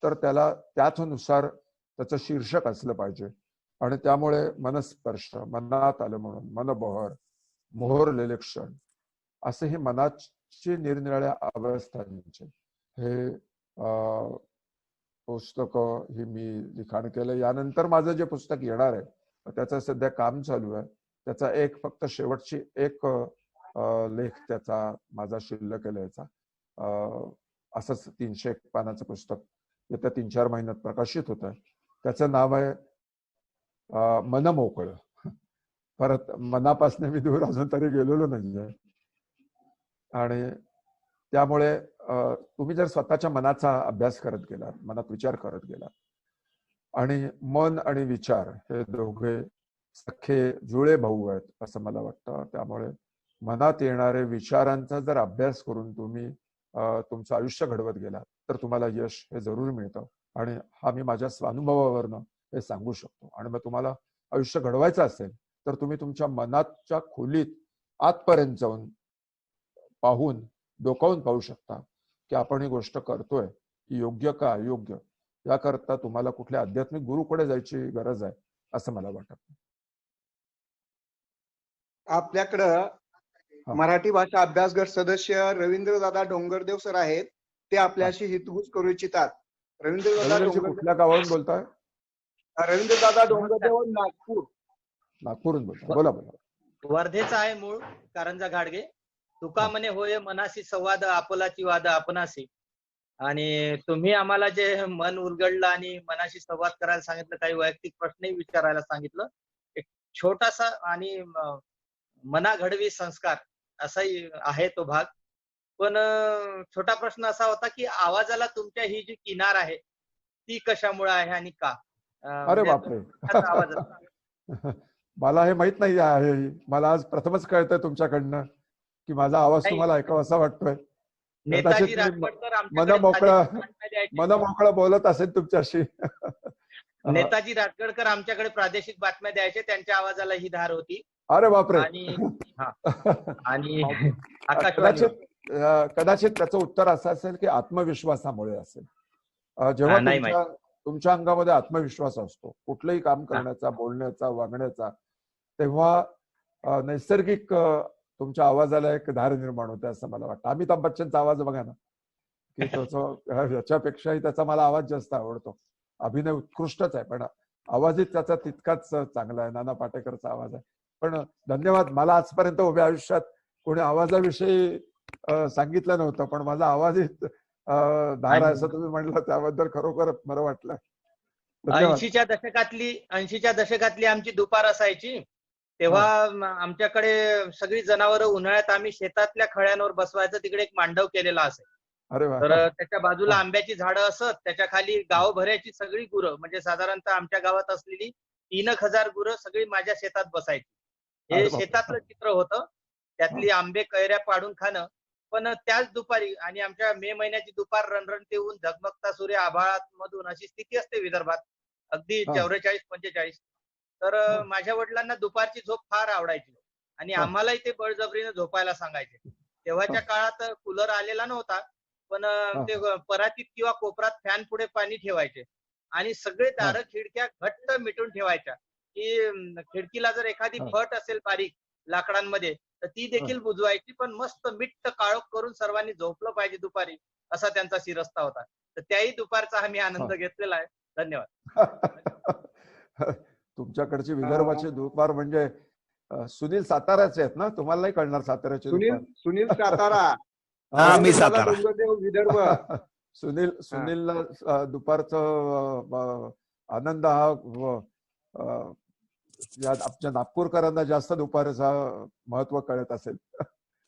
S4: तर त्याला त्याचनुसार त्याचं शीर्षक असलं पाहिजे. आणि त्यामुळे मनस्पर्श, मनात आलं म्हणून, मनबहर, मोहरलेले क्षण, असे हे मनाची निरनिराळ्या अवस्थांचे हे पुस्तकं ही मी लिखाण केलं. यानंतर माझं जे पुस्तक येणार आहे त्याचं सध्या काम चालू आहे. त्याचा फक्त शेवटची एक लेख त्याचा माझा शिल्लक आहे लिहायचा. असंच 301 पानाचं पुस्तक येत्या 3-4 महिन्यात प्रकाशित होत आहे. त्याचं नाव आहे मन मोकळं. परत मनापासून मी दूर अजून तरी गेलेलो नाहीये. आणि त्यामुळे तुम्ही जर स्वतःच्या मनाचा अभ्यास करत गेलात, मनात विचार करत गेलात, आणि मन आणि विचार हे दोघे सख्खे जुळे भाऊ आहेत असं मला वाटतं. त्यामुळे मनात येणारे विचारांचा जर अभ्यास करून तुम्ही तुमचं आयुष्य घडवत गेलात तर तुम्हाला यश हे जरूर मिळतं. आणि हा मी माझ्या स्वानुभवावरनं हे सांगू शकतो. आणि मग तुम्हाला आयुष्य घडवायचं असेल तर तुम्ही तुमच्या मनाच्या खोलीत आतपर्यंत जाऊन पाहून डोकावून पाहू शकता की आपण ही गोष्ट करतोय की योग्य का अयोग्य. याकरता तुम्हाला कुठल्या आध्यात्मिक गुरुकडे जायची गरज आहे असं मला वाटत नाही.
S1: आपल्याकडं मराठी भाषा अभ्यास गट सदस्य रवींद्रदादा डोंगरदेव सर आहेत. ते आपल्याशी हितगुज करू इच्छितात. रवींद्रदादा
S4: कुठल्या गावावरून बोलताय?
S1: रवींद्रदादा डोंगरदेव,
S4: नागपूरहून बोलताय. बोला बोला.
S9: वर्धेचा आहे मूळ, कारंजा घाडगे. तुका म्हणे होय मनासी संवाद, आपुलाची वाद आपणासी. आणि तुम्ही आम्हाला जे मन उलगडलं आणि मनाशी संवाद करायला सांगितलं, काही वैयक्तिक प्रश्नही विचारायला सांगितलं. एक छोटासा आणि मना घडवी संस्कार असाही आहे तो भाग. पण छोटा प्रश्न असा होता की आवाजाला तुमच्या ही जी किनार आहे ती कशामुळे आहे आणि का?
S4: अरे
S9: म्हणजे
S4: बापरे.
S9: कशाचा आवाज असतो?
S4: मला हे माहित नाही आहे. मला आज प्रथमच कळतंय तुमच्याकडनं की माझा आवाज
S9: नाही.
S4: तुम्हाला ऐकावासा वाटतोय.
S9: नेताजी
S4: कदाचित मी
S9: राजगडकर
S4: मन
S9: आमच्याकडे
S4: मोकळं
S9: प्रादेशिक बातम्या द्यायचे.
S4: मन मोकळं बोलत असेल तुमच्याशी.
S9: नेताजी राजगडकर आमच्याकडे प्रादेशिक बातम्या द्यायचे, त्यांच्या आवाजाला ही धार होती.
S4: अरे बापरे.
S9: आणि आणि
S4: कदाचित त्याचं उत्तर असं असेल की आत्मविश्वासामुळे असेल. जेव्हा
S9: नाही
S4: तुमच्या अंगामध्ये आत्मविश्वास असतो कुठलंही काम करण्याचा, बोलण्याचा, वागण्याचा, तेव्हा नैसर्गिक तुमच्या आवाजाला एक धार निर्माण होते असं मला वाटतं. अमिताभ बच्चनचा आवाज बघा ना, की त्याचा याच्यापेक्षाही त्याचा मला आवाज जास्त आवडतो. अभिनय उत्कृष्टच आहे पण आवाजही त्याचा तितकाच चांगला आहे. नाना पाटेकरचा आवाज आहे. पण धन्यवाद. मला आजपर्यंत उभ्या आयुष्यात कोणी आवाजाविषयी सांगितलं नव्हतं, पण माझा आवाजही धार आहे असं तुम्ही म्हटलं त्याबद्दल खरोखर बरं वाटलं.
S9: 80च्या दशकातली आमची दुपार असायची. तेव्हा आमच्याकडे सगळी जनावरं उन्हाळ्यात आम्ही शेतातल्या खळ्यांवर बसवायचं. तिकडे एक मांडव केलेला असे.
S4: अरे वा.
S9: तर त्याच्या बाजूला आंब्याची झाडं असत. त्याच्या खाली गावभऱ्याची सगळी गुरं, म्हणजे साधारणतः आमच्या गावात असलेली 3,000 गुरं सगळी माझ्या शेतात बसायची. हे शेतातलं चित्र होतं. त्यातली आंबे कैऱ्या पाडून खाणं. पण त्याच दुपारी आणि आमच्या मे महिन्याची दुपार रणरणते ऊन, झगमगता सूर्य, आभाळात मधून अशी स्थिती असते विदर्भात अगदी 44-45. तर माझ्या वडिलांना दुपारची झोप फार आवडायची आणि आम्हालाही ते बळजबरीने झोपायला सांगायचे. तेव्हाच्या काळात कूलर आलेला नव्हता, पण ते परातीत किंवा कोपरात फॅन पुढे पाणी ठेवायचे आणि सगळे दारं खिडक्या घट्ट मिटून ठेवायच्या, की खिडकीला जर एखादी फट असेल बारीक लाकडांमध्ये तर ती देखील बुजवायची. पण मस्त मिट्ट काळोख करून सर्वांनी झोपलं पाहिजे दुपारी, असा त्यांचा शिरस्ता होता. तर त्याही दुपारचा आम्ही आनंद घेतलेला आहे. धन्यवाद.
S4: तुमच्याकडची विदर्भाची दुपार म्हणजे सुनील साताराचे आहेत ना? तुम्हाला नाही कळणार साताऱ्याचे दुपार.
S1: सुनील सातारा.
S3: मी सातारा.
S1: विदर्भ.
S4: सुनीलला दुपारचं आनंद हा आमच्या नागपूरकरांना जास्त दुपारचा महत्व कळत असेल.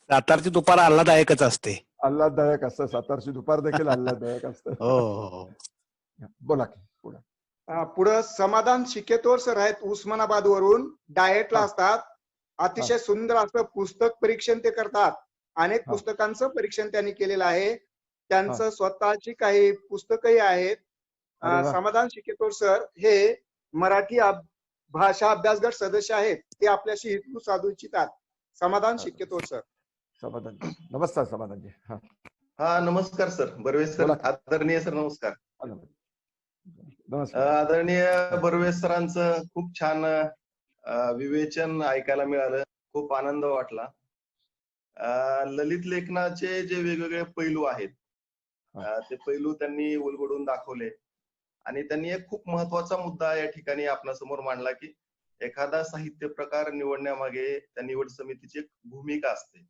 S3: सातारची दुपार आल्हाददायकच असते.
S4: आल्हाददायक असतं. सातारची दुपार देखील आल्हाददायक असतं.
S3: हो.
S4: बोला की पुढे.
S1: पुढं समाधान शिकेतोर सर आहेत उस्मानाबाद वरून, डाएटला असतात. अतिशय सुंदर असं पुस्तक परीक्षण ते करतात. अनेक पुस्तकांचं परीक्षण त्यांनी केलेलं आहे. त्यांचं स्वतःची काही पुस्तकही आहेत. समाधान शिकेतोर सर हे मराठी भाषा अभ्यास गट सदस्य आहेत. ते आपल्याशी हितू साधू इच्छितात. समाधान शिकेतोर सर.
S4: समाधान. नमस्कार समाधानजी.
S10: हा नमस्कार सर. बर्वे सर. आदरणीय सर नमस्कार.
S4: नमस्कार.
S10: आदरणीय बर्वे सरांचं खूप छान विवेचन ऐकायला मिळालं. खूप आनंद वाटला. ललित लेखनाचे जे वेगवेगळे पैलू आहेत ते पैलू त्यांनी उलगडून दाखवले आणि त्यांनी एक खूप महत्वाचा मुद्दा या ठिकाणी आपणासमोर मांडला की एखादा साहित्य प्रकार निवडण्यामागे त्या निवड समितीची एक भूमिका असते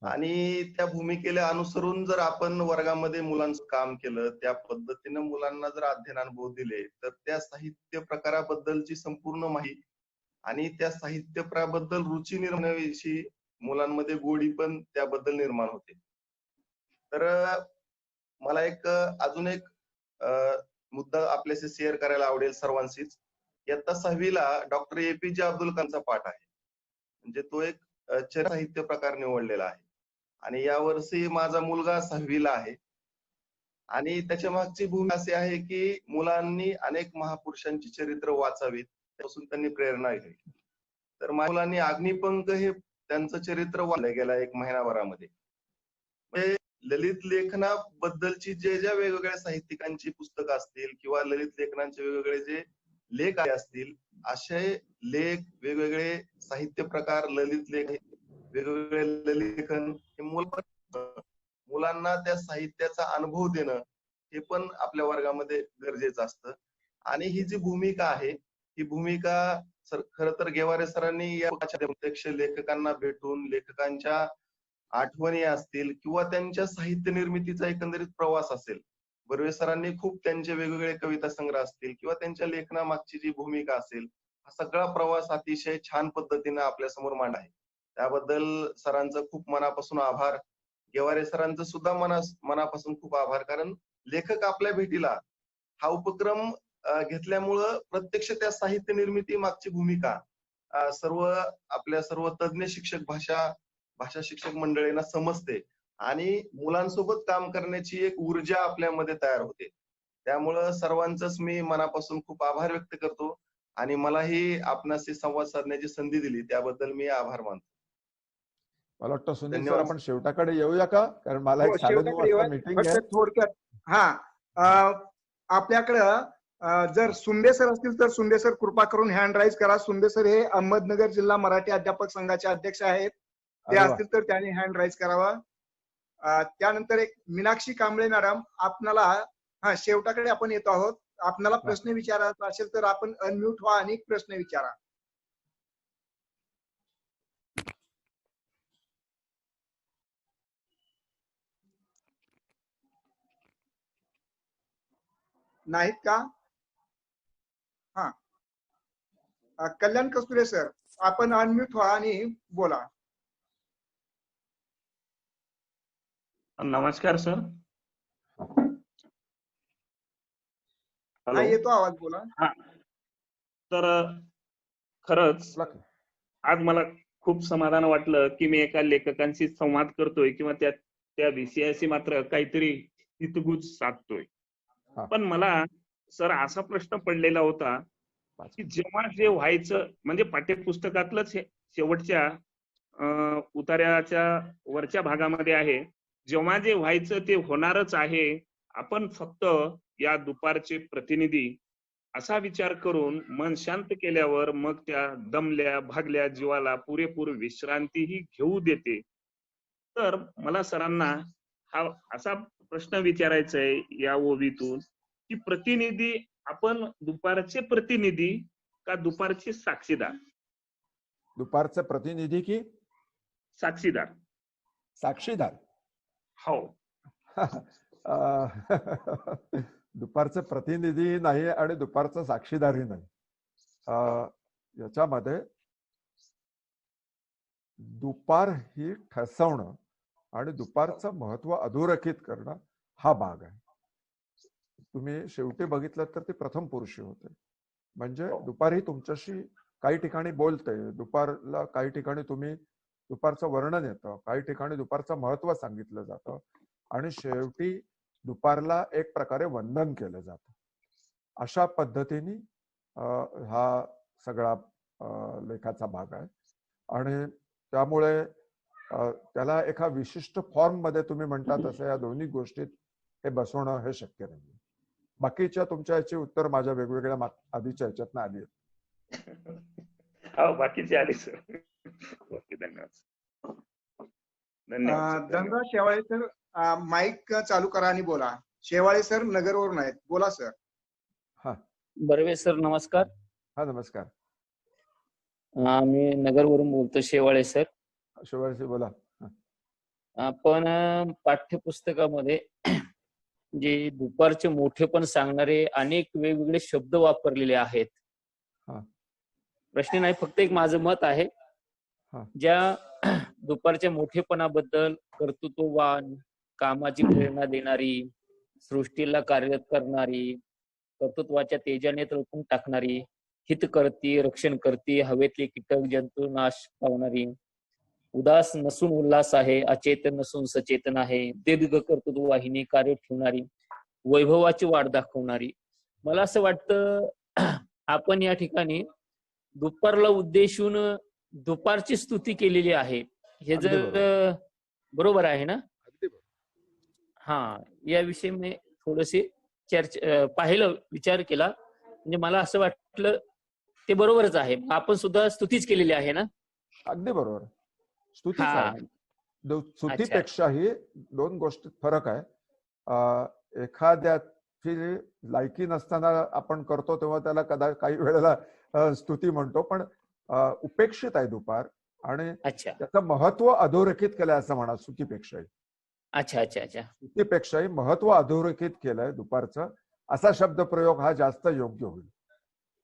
S10: आणि त्या भूमिकेला अनुसरून जर आपण वर्गामध्ये मुलांचं काम केलं, त्या पद्धतीनं मुलांना जर अध्ययन अनुभव दिले तर त्या साहित्य प्रकाराबद्दलची संपूर्ण माहिती आणि त्या साहित्य प्रकाराबद्दल रुची निर्माणाविषयी मुलांमध्ये गोडी पण त्याबद्दल निर्माण होते. तर मला अजून एक मुद्दा आपल्याशी शेअर करायला आवडेल सर्वांशीच. इयत्ता 6वीला डॉक्टर APJ अब्दुल कलामचा पाठ आहे. म्हणजे तो एक साहित्य प्रकार निवडलेला आहे आणि यावर्षी माझा मुलगा 6वीला आहे आणि त्याच्या मागची भूमिका अशी आहे की मुलांनी अनेक महापुरुषांची चरित्र वाचावीत, त्यापासून त्यांनी प्रेरणा घ्यावी. तर मुलांनी अग्निपंख हे त्यांचं चरित्र वाचलं गेलं 1 महिनाभरामध्ये. म्हणजे ललित लेखनाबद्दलची जे ज्या वेगवेगळ्या साहित्यिकांची पुस्तकं असतील किंवा ललित लेखनांचे वेगवेगळे जे लेख असतील, असे लेख, वेगवेगळे साहित्य प्रकार, ललित लेख, वेगवेगळे ललित लेखन हे मुलांना त्या साहित्याचा अनुभव देणं हे पण आपल्या वर्गामध्ये गरजेचं असतं. आणि ही जी भूमिका आहे ही भूमिका खर तर गेवारे सरांनी या प्रत्यक्ष लेखकांना भेटून लेखकांच्या आठवणी असतील किंवा त्यांच्या साहित्य निर्मितीचा एकंदरीत प्रवास असेल. बर्वे सरांनी खूप त्यांचे वेगवेगळे कविता संग्रह असतील किंवा त्यांच्या लेखनामागची जी भूमिका असेल, हा सगळा प्रवास अतिशय छान पद्धतीने आपल्या समोर मांड आहे. त्याबद्दल सरांचं खूप मनापासून आभार. गेवारे सरांचं सुद्धा मनापासून खूप आभार. कारण लेखक आपल्या भेटीला हा उपक्रम घेतल्यामुळं प्रत्यक्ष त्या साहित्य निर्मिती मागची भूमिका सर्व तज्ञ शिक्षक भाषा शिक्षक मंडळींना समजते आणि मुलांसोबत काम करण्याची एक ऊर्जा आपल्यामध्ये तयार होते. त्यामुळं सर्वांचंच मी मनापासून खूप आभार व्यक्त करतो आणि मलाही आपणाशी संवाद साधण्याची संधी दिली त्याबद्दल मी आभार मानतो.
S4: मला वाटतं सुनील सर
S10: धन्यवाद.
S4: आपण शेवटाकडे येऊया का? कारण मला
S1: हो,
S4: एक 9:30
S1: शेवटाकडे
S4: वाजता
S1: येऊया.
S4: मीटिंग
S1: फक्त
S4: आहे.
S1: थोडक्यात आपल्याकडं जर सुंदे सर असतील तर सुंदे सर कृपा करून हँड राईज करा. सुंदे सर हे अहमदनगर जिल्हा मराठी अध्यापक संघाचे अध्यक्ष आहेत. ते
S4: अरे वा.
S1: असतील तर त्यांनी हँड राईज करावा. त्यानंतर एक मीनाक्षी कांबळे मॅडम, आपणाला शेवटाकडे आपण येतो आहोत. आपणाला प्रश्न विचारायचा असेल तर आपण अनम्यूट व्हा आणि प्रश्न विचारा. नाहीत का? कल्याण कस्तुरे सर, आपण अनम्यूट व्हा आणि बोला.
S11: नमस्कार सर. हॅलो.
S1: येतो आवाज, बोला.
S11: तर खरंच आज मला खूप समाधान वाटलं की मी एका लेखकांशी संवाद करतोय किंवा त्या विषयाशी मात्र काहीतरी हितगुज साधतोय. पण मला सर असा प्रश्न पडलेला होता की जेव्हा जे व्हायचं म्हणजे पाठ्यपुस्तकातलंच शेवटच्या उतार्याच्या वरच्या भागामध्ये आहे, जेव्हा जे व्हायचं ते होणारच आहे, आपण फक्त या दुपारचे प्रतिनिधी असा विचार करून मन शांत केल्यावर मग त्या दमल्या भागल्या जीवाला पुरेपूर विश्रांतीही घेऊ देते. तर मला सरांना हा असा प्रश्न विचारायचा आहे या ओवीतून की प्रतिनिधी आपण दुपारचे प्रतिनिधी का दुपारचे साक्षीदार?
S4: दुपारचे प्रतिनिधी की
S11: साक्षीदार?
S4: साक्षीदार.
S11: हो.
S4: दुपारचे प्रतिनिधी नाही आणि दुपारचा साक्षीदारही नाही. याच्यामध्ये दुपार ही ठसवणं आणि दुपारचं महत्व अधोरेखित करणं हा भाग आहे. तुम्ही शेवटी बघितलं तर ती प्रथम पुरुषी होते. म्हणजे दुपार ही तुमच्याशी काही ठिकाणी बोलते, दुपारला काही ठिकाणी तुम्ही दुपारचं वर्णन येतं, काही ठिकाणी दुपारचं महत्व सांगितलं जातं आणि शेवटी दुपारला एक प्रकारे वंदन केलं जातं. अशा पद्धतीने हा सगळा लेखाचा भाग आहे आणि त्यामुळे त्याला एका विशिष्ट फॉर्म मध्ये तुम्ही म्हणता तसं या दोन्ही गोष्टीत हे बसवणं हे शक्य नाही. बाकीच्या तुमच्या याची उत्तर माझ्या वेगवेगळ्या आधीच्या ह्याच्यातनं आली आहेत.
S11: हो, बाकीचे आले सर. ओके, धन्यवाद.
S1: धनराज शेवाळे सर, माईक चालू करा आणि बोला. शेवाळे सर नगरवरून आहेत, बोला सर.
S12: बर्वे सर नमस्कार.
S4: हा, नमस्कार.
S12: मी नगरवरून बोलतो. शेवाळे सर.
S4: शेवाळे सर बोला.
S12: आपण पाठ्यपुस्तकामध्ये जे दुपारचे मोठेपण सांगणारे अनेक वेगवेगळे शब्द वापरलेले आहेत. प्रश्न नाही, फक्त एक माझं मत आहे. ज्या दुपारच्या मोठेपणाबद्दल कर्तृत्ववान, कामाची प्रेरणा देणारी, सृष्टीला कार्यरत करणारी, कर्तृत्वाच्या तेजाने तळपून टाकणारी, हित करती, रक्षण करती, हवेतले कीटक जंतू नाश पावणारी, उदास नसून उल्हास आहे, अचेतन नसून सचेतन आहे, दीर्घ कर्तृत्व वाहिनी कार्य ठेवणारी, वैभवाची वाट दाखवणारी. मला असं वाटतं आपण या ठिकाणी दुपारला उद्देशून दुपारची स्तुती केलेली आहे. हे जर बरोबर आहे ना? याविषयी मी थोडेसे पाहिलं, विचार केला. म्हणजे मला असं वाटलं ते बरोबरच आहे. आपण सुद्धा स्तुतीच केलेली आहे ना?
S4: अगदी बरोबर. स्तुतीपेक्षाही दोन गोष्टीत फरक आहे. एखाद्याची लायकी नसताना आपण करतो तेव्हा त्याला काही वेळेला स्तुती म्हणतो, पण उपेक्षित आहे दुपार, आणि
S12: अच्छा
S4: त्याचं महत्व अधोरेखित केलंय असं म्हणा. स्तुतीपेक्षाही स्तुतीपेक्षाही महत्व अधोरेखित केलंय दुपारचं, असा शब्दप्रयोग हा जास्त योग्य होईल.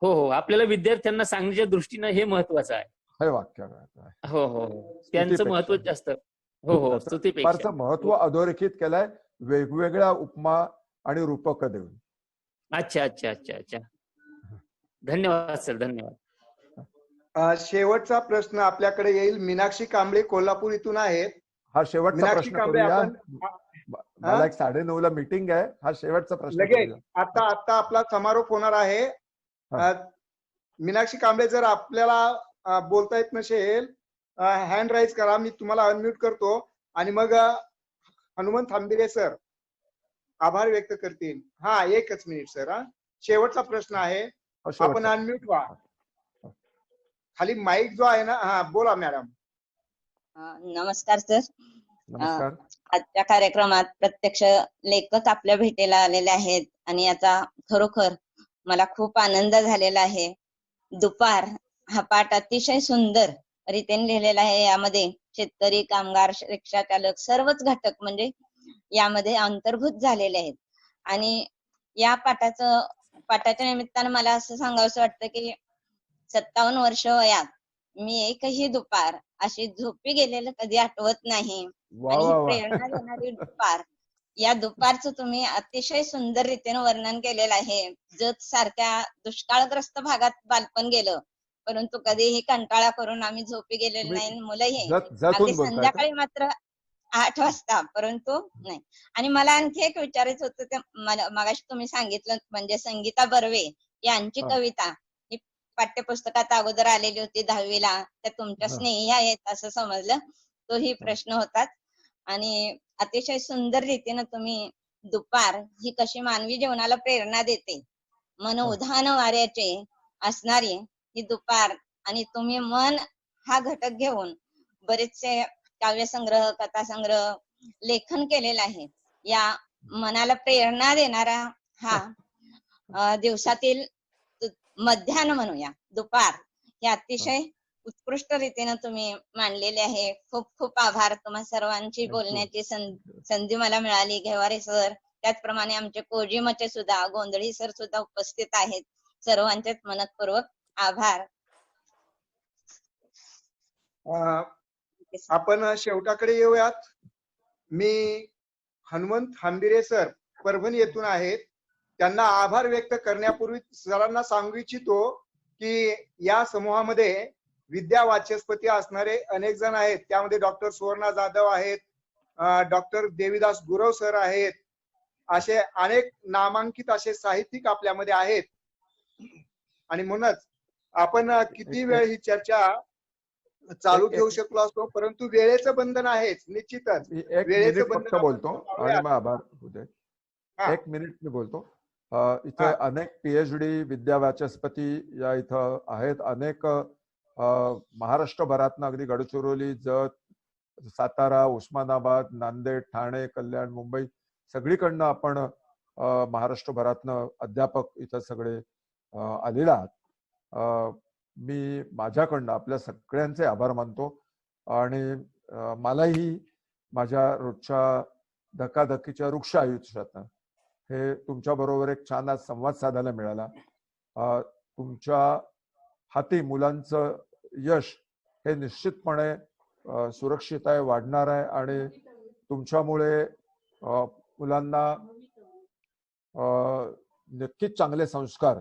S12: हो, आपल्याला विद्यार्थ्यांना सांगण्याच्या दृष्टीनं हे महत्वाचं आहे.
S4: हे वाक्य
S12: हो, त्यांचं महत्व जास्त. हो, स्तुतीपेक्षा
S4: दुपारचं महत्व अधोरेखित केलंय वेगवेगळ्या उपमा आणि रूपक देऊन.
S12: अच्छा. धन्यवाद सर, धन्यवाद.
S1: शेवटचा प्रश्न आपल्याकडे येईल. मीनाक्षी कांबळे कोल्हापूर इथून आहेत.
S4: हा शेवटचा
S1: मीनाक्षी
S4: प्रश्न
S1: कांबळे,
S4: करूया.
S1: आपण
S4: मला 9:30 ला मीटिंग आहे. हा शेवटचा प्रश्न
S1: लगेच
S4: करूया.
S1: आता आपला समारोप होणार आहे. मीनाक्षी कांबळे, जर आपल्याला बोलता येत नसेल हँड राईज करा, मी तुम्हाला अनम्यूट करतो आणि मग हनुमंत थांबिरे सर आभार व्यक्त करतील. हा, एकच मिनिट सर. शेवटचा प्रश्न आहे, आपण अनम्यूट व्हा. खाली माईक जो आहे ना. हा, बोला मॅडम.
S13: नमस्कार सर.
S4: नमस्कार.
S13: आजच्या कार्यक्रमात प्रत्यक्ष लेखक आपल्या भेटीला आलेले आहेत आणि याचा खरोखर मला खूप आनंद झालेला आहे. दुपार हा पाठ अतिशय सुंदर रीतीने लिहिलेला आहे. यामध्ये शेतकरी, कामगार, रिक्षा चालक सर्वच घटक म्हणजे यामध्ये अंतर्भूत झालेले आहेत. आणि या पाठाच्या निमित्तानं मला असं सांगावंसं वाटतं की 57 वर्ष वयात मी एकही दुपार अशी झोपी गेलेलं कधी आठवत नाही. आणि ही प्रेरणा देणारी दुपार, या दुपारचं तुम्ही अतिशय सुंदर रीतीने वर्णन केलेलं आहे. जत सारख्या दुष्काळग्रस्त भागात बालपण गेलं, परंतु कधीही कंटाळा करून आम्ही झोपी गेलेलो नाही. मुलंही अगदी संध्याकाळी मात्र 8 वाजता, परंतु नाही. आणि मला आणखी एक विचारायचं होतं, ते मगाशी तुम्ही सांगितलं म्हणजे संगीता बर्वे यांची कविता ही पाठ्यपुस्तकात अगोदर आलेली होती 10वी ला, त्या तुमच्या स्नेही आहेत असं समजलं. तोही प्रश्न होताच. आणि अतिशय सुंदर रीतीनं तुम्ही दुपार ही कशी मानवी जीवनाला प्रेरणा देते, मन उधाण वाऱ्याचे असणारी ही दुपार, आणि तुम्ही मन हा घटक घेऊन बरेचसे काव्यसंग्रह, कथासंग्रह, लेखन केलेलं आहे. या मनाला प्रेरणा देणारा हा दिवसातील मध्यान्ह म्हणूया दुपार हे अतिशय उत्कृष्ट रीतीने तुम्ही मांडलेले आहे. खूप खूप आभार. तुम्हा सर्वांची बोलण्याची संधी मला मिळाली. घेवारे सर, त्याचप्रमाणे आमचे कोजिमचे सुद्धा, गोंधळी सर सुद्धा उपस्थित आहेत. सर्वांचेच मनपूर्वक आभार.
S1: आपण शेवटाकडे येऊयात. मी हनुमंत थांबिरे सर परभणी येथून आहेत. त्यांना आभार व्यक्त करण्यापूर्वी सरांना सांगू इच्छितो की या समूहामध्ये विद्या वाचस्पती असणारे अनेक जण आहेत. त्यामध्ये डॉक्टर सुवर्णा जाधव आहेत, डॉक्टर देवीदास गुरव सर आहेत, असे अनेक नामांकित असे साहित्यिक आपल्यामध्ये आहेत. आणि म्हणूनच आपण किती वेळ ही चर्चा चालू ठेवू शकलो असतो, परंतु वेळेचं बंधन आहेच निश्चितच.
S4: वेळेचं बंधन बोलतो आणि मग आभार उदय. 1 मिनिट मी बोलतो. इथे अनेक PhD विद्या वाचस्पती या इथं आहेत. अनेक महाराष्ट्रभरातनं, अगदी गडचिरोली, जत, सातारा, उस्मानाबाद, नांदेड, ठाणे, कल्याण, मुंबई सगळीकडनं आपण महाराष्ट्रभरातनं अध्यापक इथं सगळे आलेले आहात. मी माझ्याकडनं आपल्या सगळ्यांचे आभार मानतो. आणि मलाही माझ्या रोजच्या धकाधकीच्या वृक्ष आयुष्यात हे तुमच्या बरोबर एक छान आज संवाद साधायला मिळाला. तुमच्या हाती मुलांचं यश हे निश्चितपणे सुरक्षित आहे, वाढणार आहे. आणि तुमच्यामुळे मुलांना नक्कीच चांगले संस्कार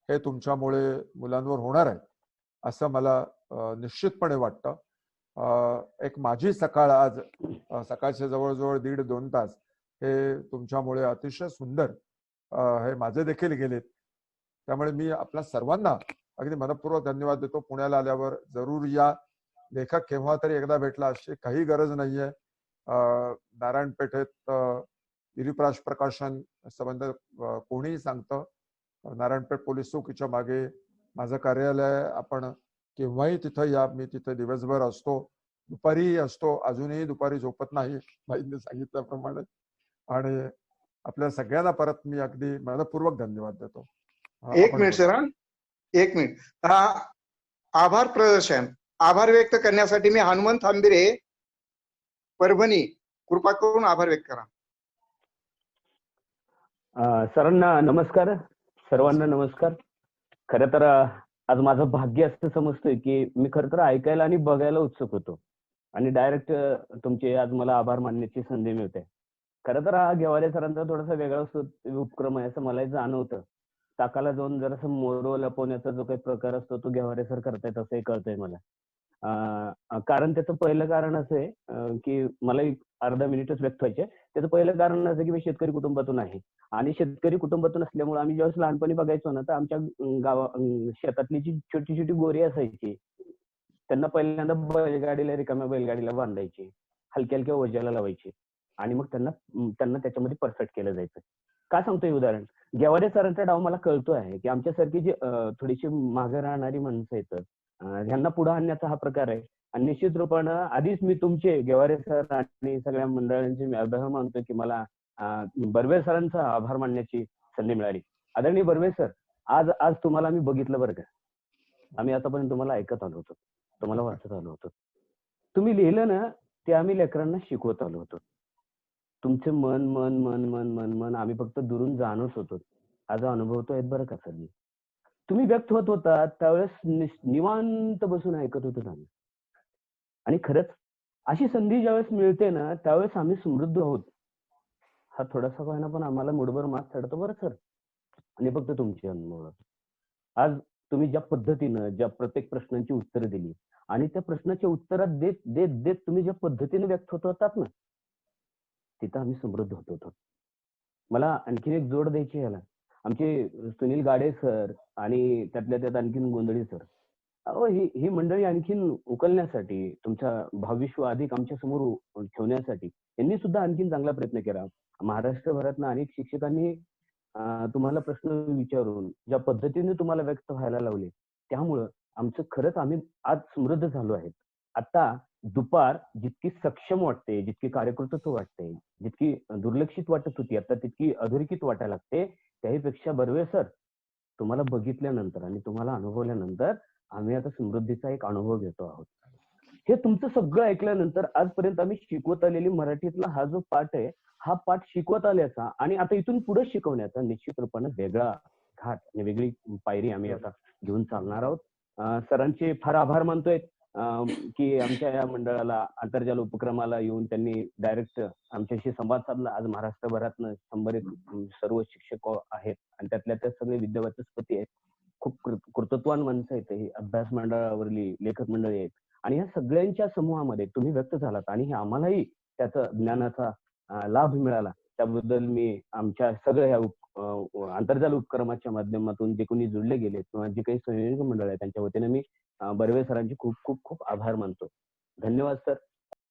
S4: हे तुमच्यामुळे मुलांवर होणार आहेत असं मला निश्चितपणे वाटतं. एक माझी सकाळ आज सकाळचे जवळजवळ 1.5-2 तास हे तुमच्यामुळे अतिशय सुंदर हे माझे देखील गेलेत. त्यामुळे मी आपल्या सर्वांना अगदी मनपूर्वक धन्यवाद देतो. पुण्याला आल्यावर जरूर या. लेखक केव्हा तरी एकदा भेटला अशी काही गरज नाहीये. नारायणपेठेत गिरीप्राश प्रकाशन संबंध कोणीही सांगतं. नारायणपेठ पोलीस चौकीच्या मागे माझं कार्यालय. आपण केव्हाही तिथं या. मी तिथे दिवसभर असतो, दुपारीही असतो. अजूनही दुपारी झोपत नाही बाईंनी सांगितल्याप्रमाणे. आणि आपल्या सगळ्यांना परत मी अगदी मनपूर्वक धन्यवाद देतो.
S1: 1 मिनिट सर. 1 मिनिट. आभार प्रदर्शन आभार व्यक्त करण्यासाठी मी हनुमंत थांबिरे, परभणी, कृपा करून आभार व्यक्त करा.
S14: सरांना नमस्कार, सर्वांना नमस्कार. खरं तर आज माझं भाग्य असं समजतोय की मी खरं तर ऐकायला आणि बघायला उत्सुक होतो आणि डायरेक्ट तुमचे आज मला आभार मानण्याची संधी मिळते. खरं तर हा गेवारे सरांचा थोडासा वेगळा उपक्रम आहे असं मलाही जाणवतं. टाकाला जाऊन जरासं मोरं लपवण्याचा जो काही प्रकार असतो तो गेवारे सर करतायत असंही कळतंय मला. कारण त्याचं पहिलं कारण असं आहे की मला एक अर्धा मिनिटच व्यक्त व्हायचे. त्याचं पहिलं कारण असं की मी शेतकरी कुटुंबातून आहे आणि शेतकरी कुटुंबातून असल्यामुळे आम्ही ज्यावेळेस लहानपणी बघायचो ना तर आमच्या शेतातली जी छोटी छोटी गोरी असायची त्यांना पहिल्यांदा बैलगाडीला, रिकाम्या बैलगाडीला बांधायची, हलक्या हलक्या ओझ्याला लावायची आणि मग त्यांना त्याच्यामध्ये परफेक्ट केलं जायचं. का सांगतोय उदाहरण? गेवारे सरांचा डाव मला कळतो आहे की आमच्यासारखी जी थोडीशी मागे राहणारी माणसं येतात ह्यांना पुढे आणण्याचा हा प्रकार आहे. आणि निश्चित रूपानं आधीच मी तुमचे गेवारे सर आणि सगळ्या मंडळांचे मी आभार मानतो की मला बर्वे सरांचा आभार मानण्याची संधी मिळाली. आदरणीय बर्वे सर, आज तुम्हाला आम्ही बघितलं बरं का. आम्ही आतापर्यंत तुम्हाला ऐकत आलो होतो, तुम्हाला वाचत आलो होतो. तुम्ही लिहिलं ना ते आम्ही लेकरांना शिकवत आलो होतो. तुमचे मन मन मन मन मन मन आम्ही फक्त दुरून जाणत होतो. आज अनुभवतोय बरं का सर. तुम्ही व्यक्त होत होता त्यावेळेस निवांत बसून ऐकत होतो आम्ही. आणि खरंच अशी संधी ज्यावेळेस मिळते ना त्यावेळेस आम्ही समृद्ध आहोत. हा थोडासा होईना पण आम्हाला मुठभर मात चढतो बरं सर. आणि फक्त तुमची अनुभव. आज तुम्ही ज्या पद्धतीनं ज्या प्रत्येक प्रश्नांची उत्तरं दिली आणि त्या प्रश्नाच्या उत्तरात देत देत देत तुम्ही ज्या पद्धतीने व्यक्त होत होतात ना तिथं आम्ही समृद्ध होत होतो. मला आणखीन एक जोड द्यायची याला. आमचे सुनील गाडे सर आणि त्यातल्या त्यात आणखीन गोंधळी सर, अहो ही मंडळी आणखीन उकलण्यासाठी तुमचा भावविश्व अधिक आमच्या समोर ठेवण्यासाठी यांनी सुद्धा आणखीन चांगला प्रयत्न केला. महाराष्ट्रभरातनं अनेक शिक्षकांनी तुम्हाला प्रश्न विचारून ज्या पद्धतीने तुम्हाला व्यक्त व्हायला लावले त्यामुळं आमचं खरंच आम्ही आज समृद्ध झालो आहे. आता दुपार जितकी सक्षम वाटते, जितकी कार्यकर्तृत्व वाटते, जितकी दुर्लक्षित वाटत होती आता तितकी अधोरेखित वाटायला लागते. त्याहीपेक्षा बर्वे सर तुम्हाला बघितल्यानंतर आणि तुम्हाला अनुभवल्यानंतर आम्ही आता समृद्धीचा एक अनुभव घेतो आहोत. हे तुमचं सगळं ऐकल्यानंतर आजपर्यंत आम्ही शिकवत आलेली मराठीतला हा जो पाठ आहे हा पाठ शिकवत आल्याचा आणि आता इथून पुढे शिकवण्याचा निश्चित रूपाने वेगळा घाट आणि वेगळी पायरी आम्ही आता घेऊन चालणार आहोत. सरांचे फार आभार मानतोय की आमच्या या मंडळाला आंतरजाल उपक्रमाला येऊन त्यांनी डायरेक्ट आमच्याशी संवाद साधला. आज महाराष्ट्रभरातनं सर्व शिक्षक आहेत आणि त्यातल्या त्या सगळे विद्यावाचस्पती आहेत. खूप कर्तृत्वान माणसं आहेत. ही अभ्यास मंडळावरली लेखक मंडळी आहेत आणि ह्या सगळ्यांच्या समूहामध्ये तुम्ही व्यक्त झालात आणि आम्हालाही त्याचा ज्ञानाचा लाभ मिळाला. त्याबद्दल मी आमच्या सगळ्या आंतरजाल उपक्रमाच्या माध्यमातून जे कोणी जुळले गेले किंवा जे काही संयोजक मंडळ आहे त्यांच्या वतीने मी बर्वे सरांचे खूप खूप खूप आभार मानतो. धन्यवाद सर.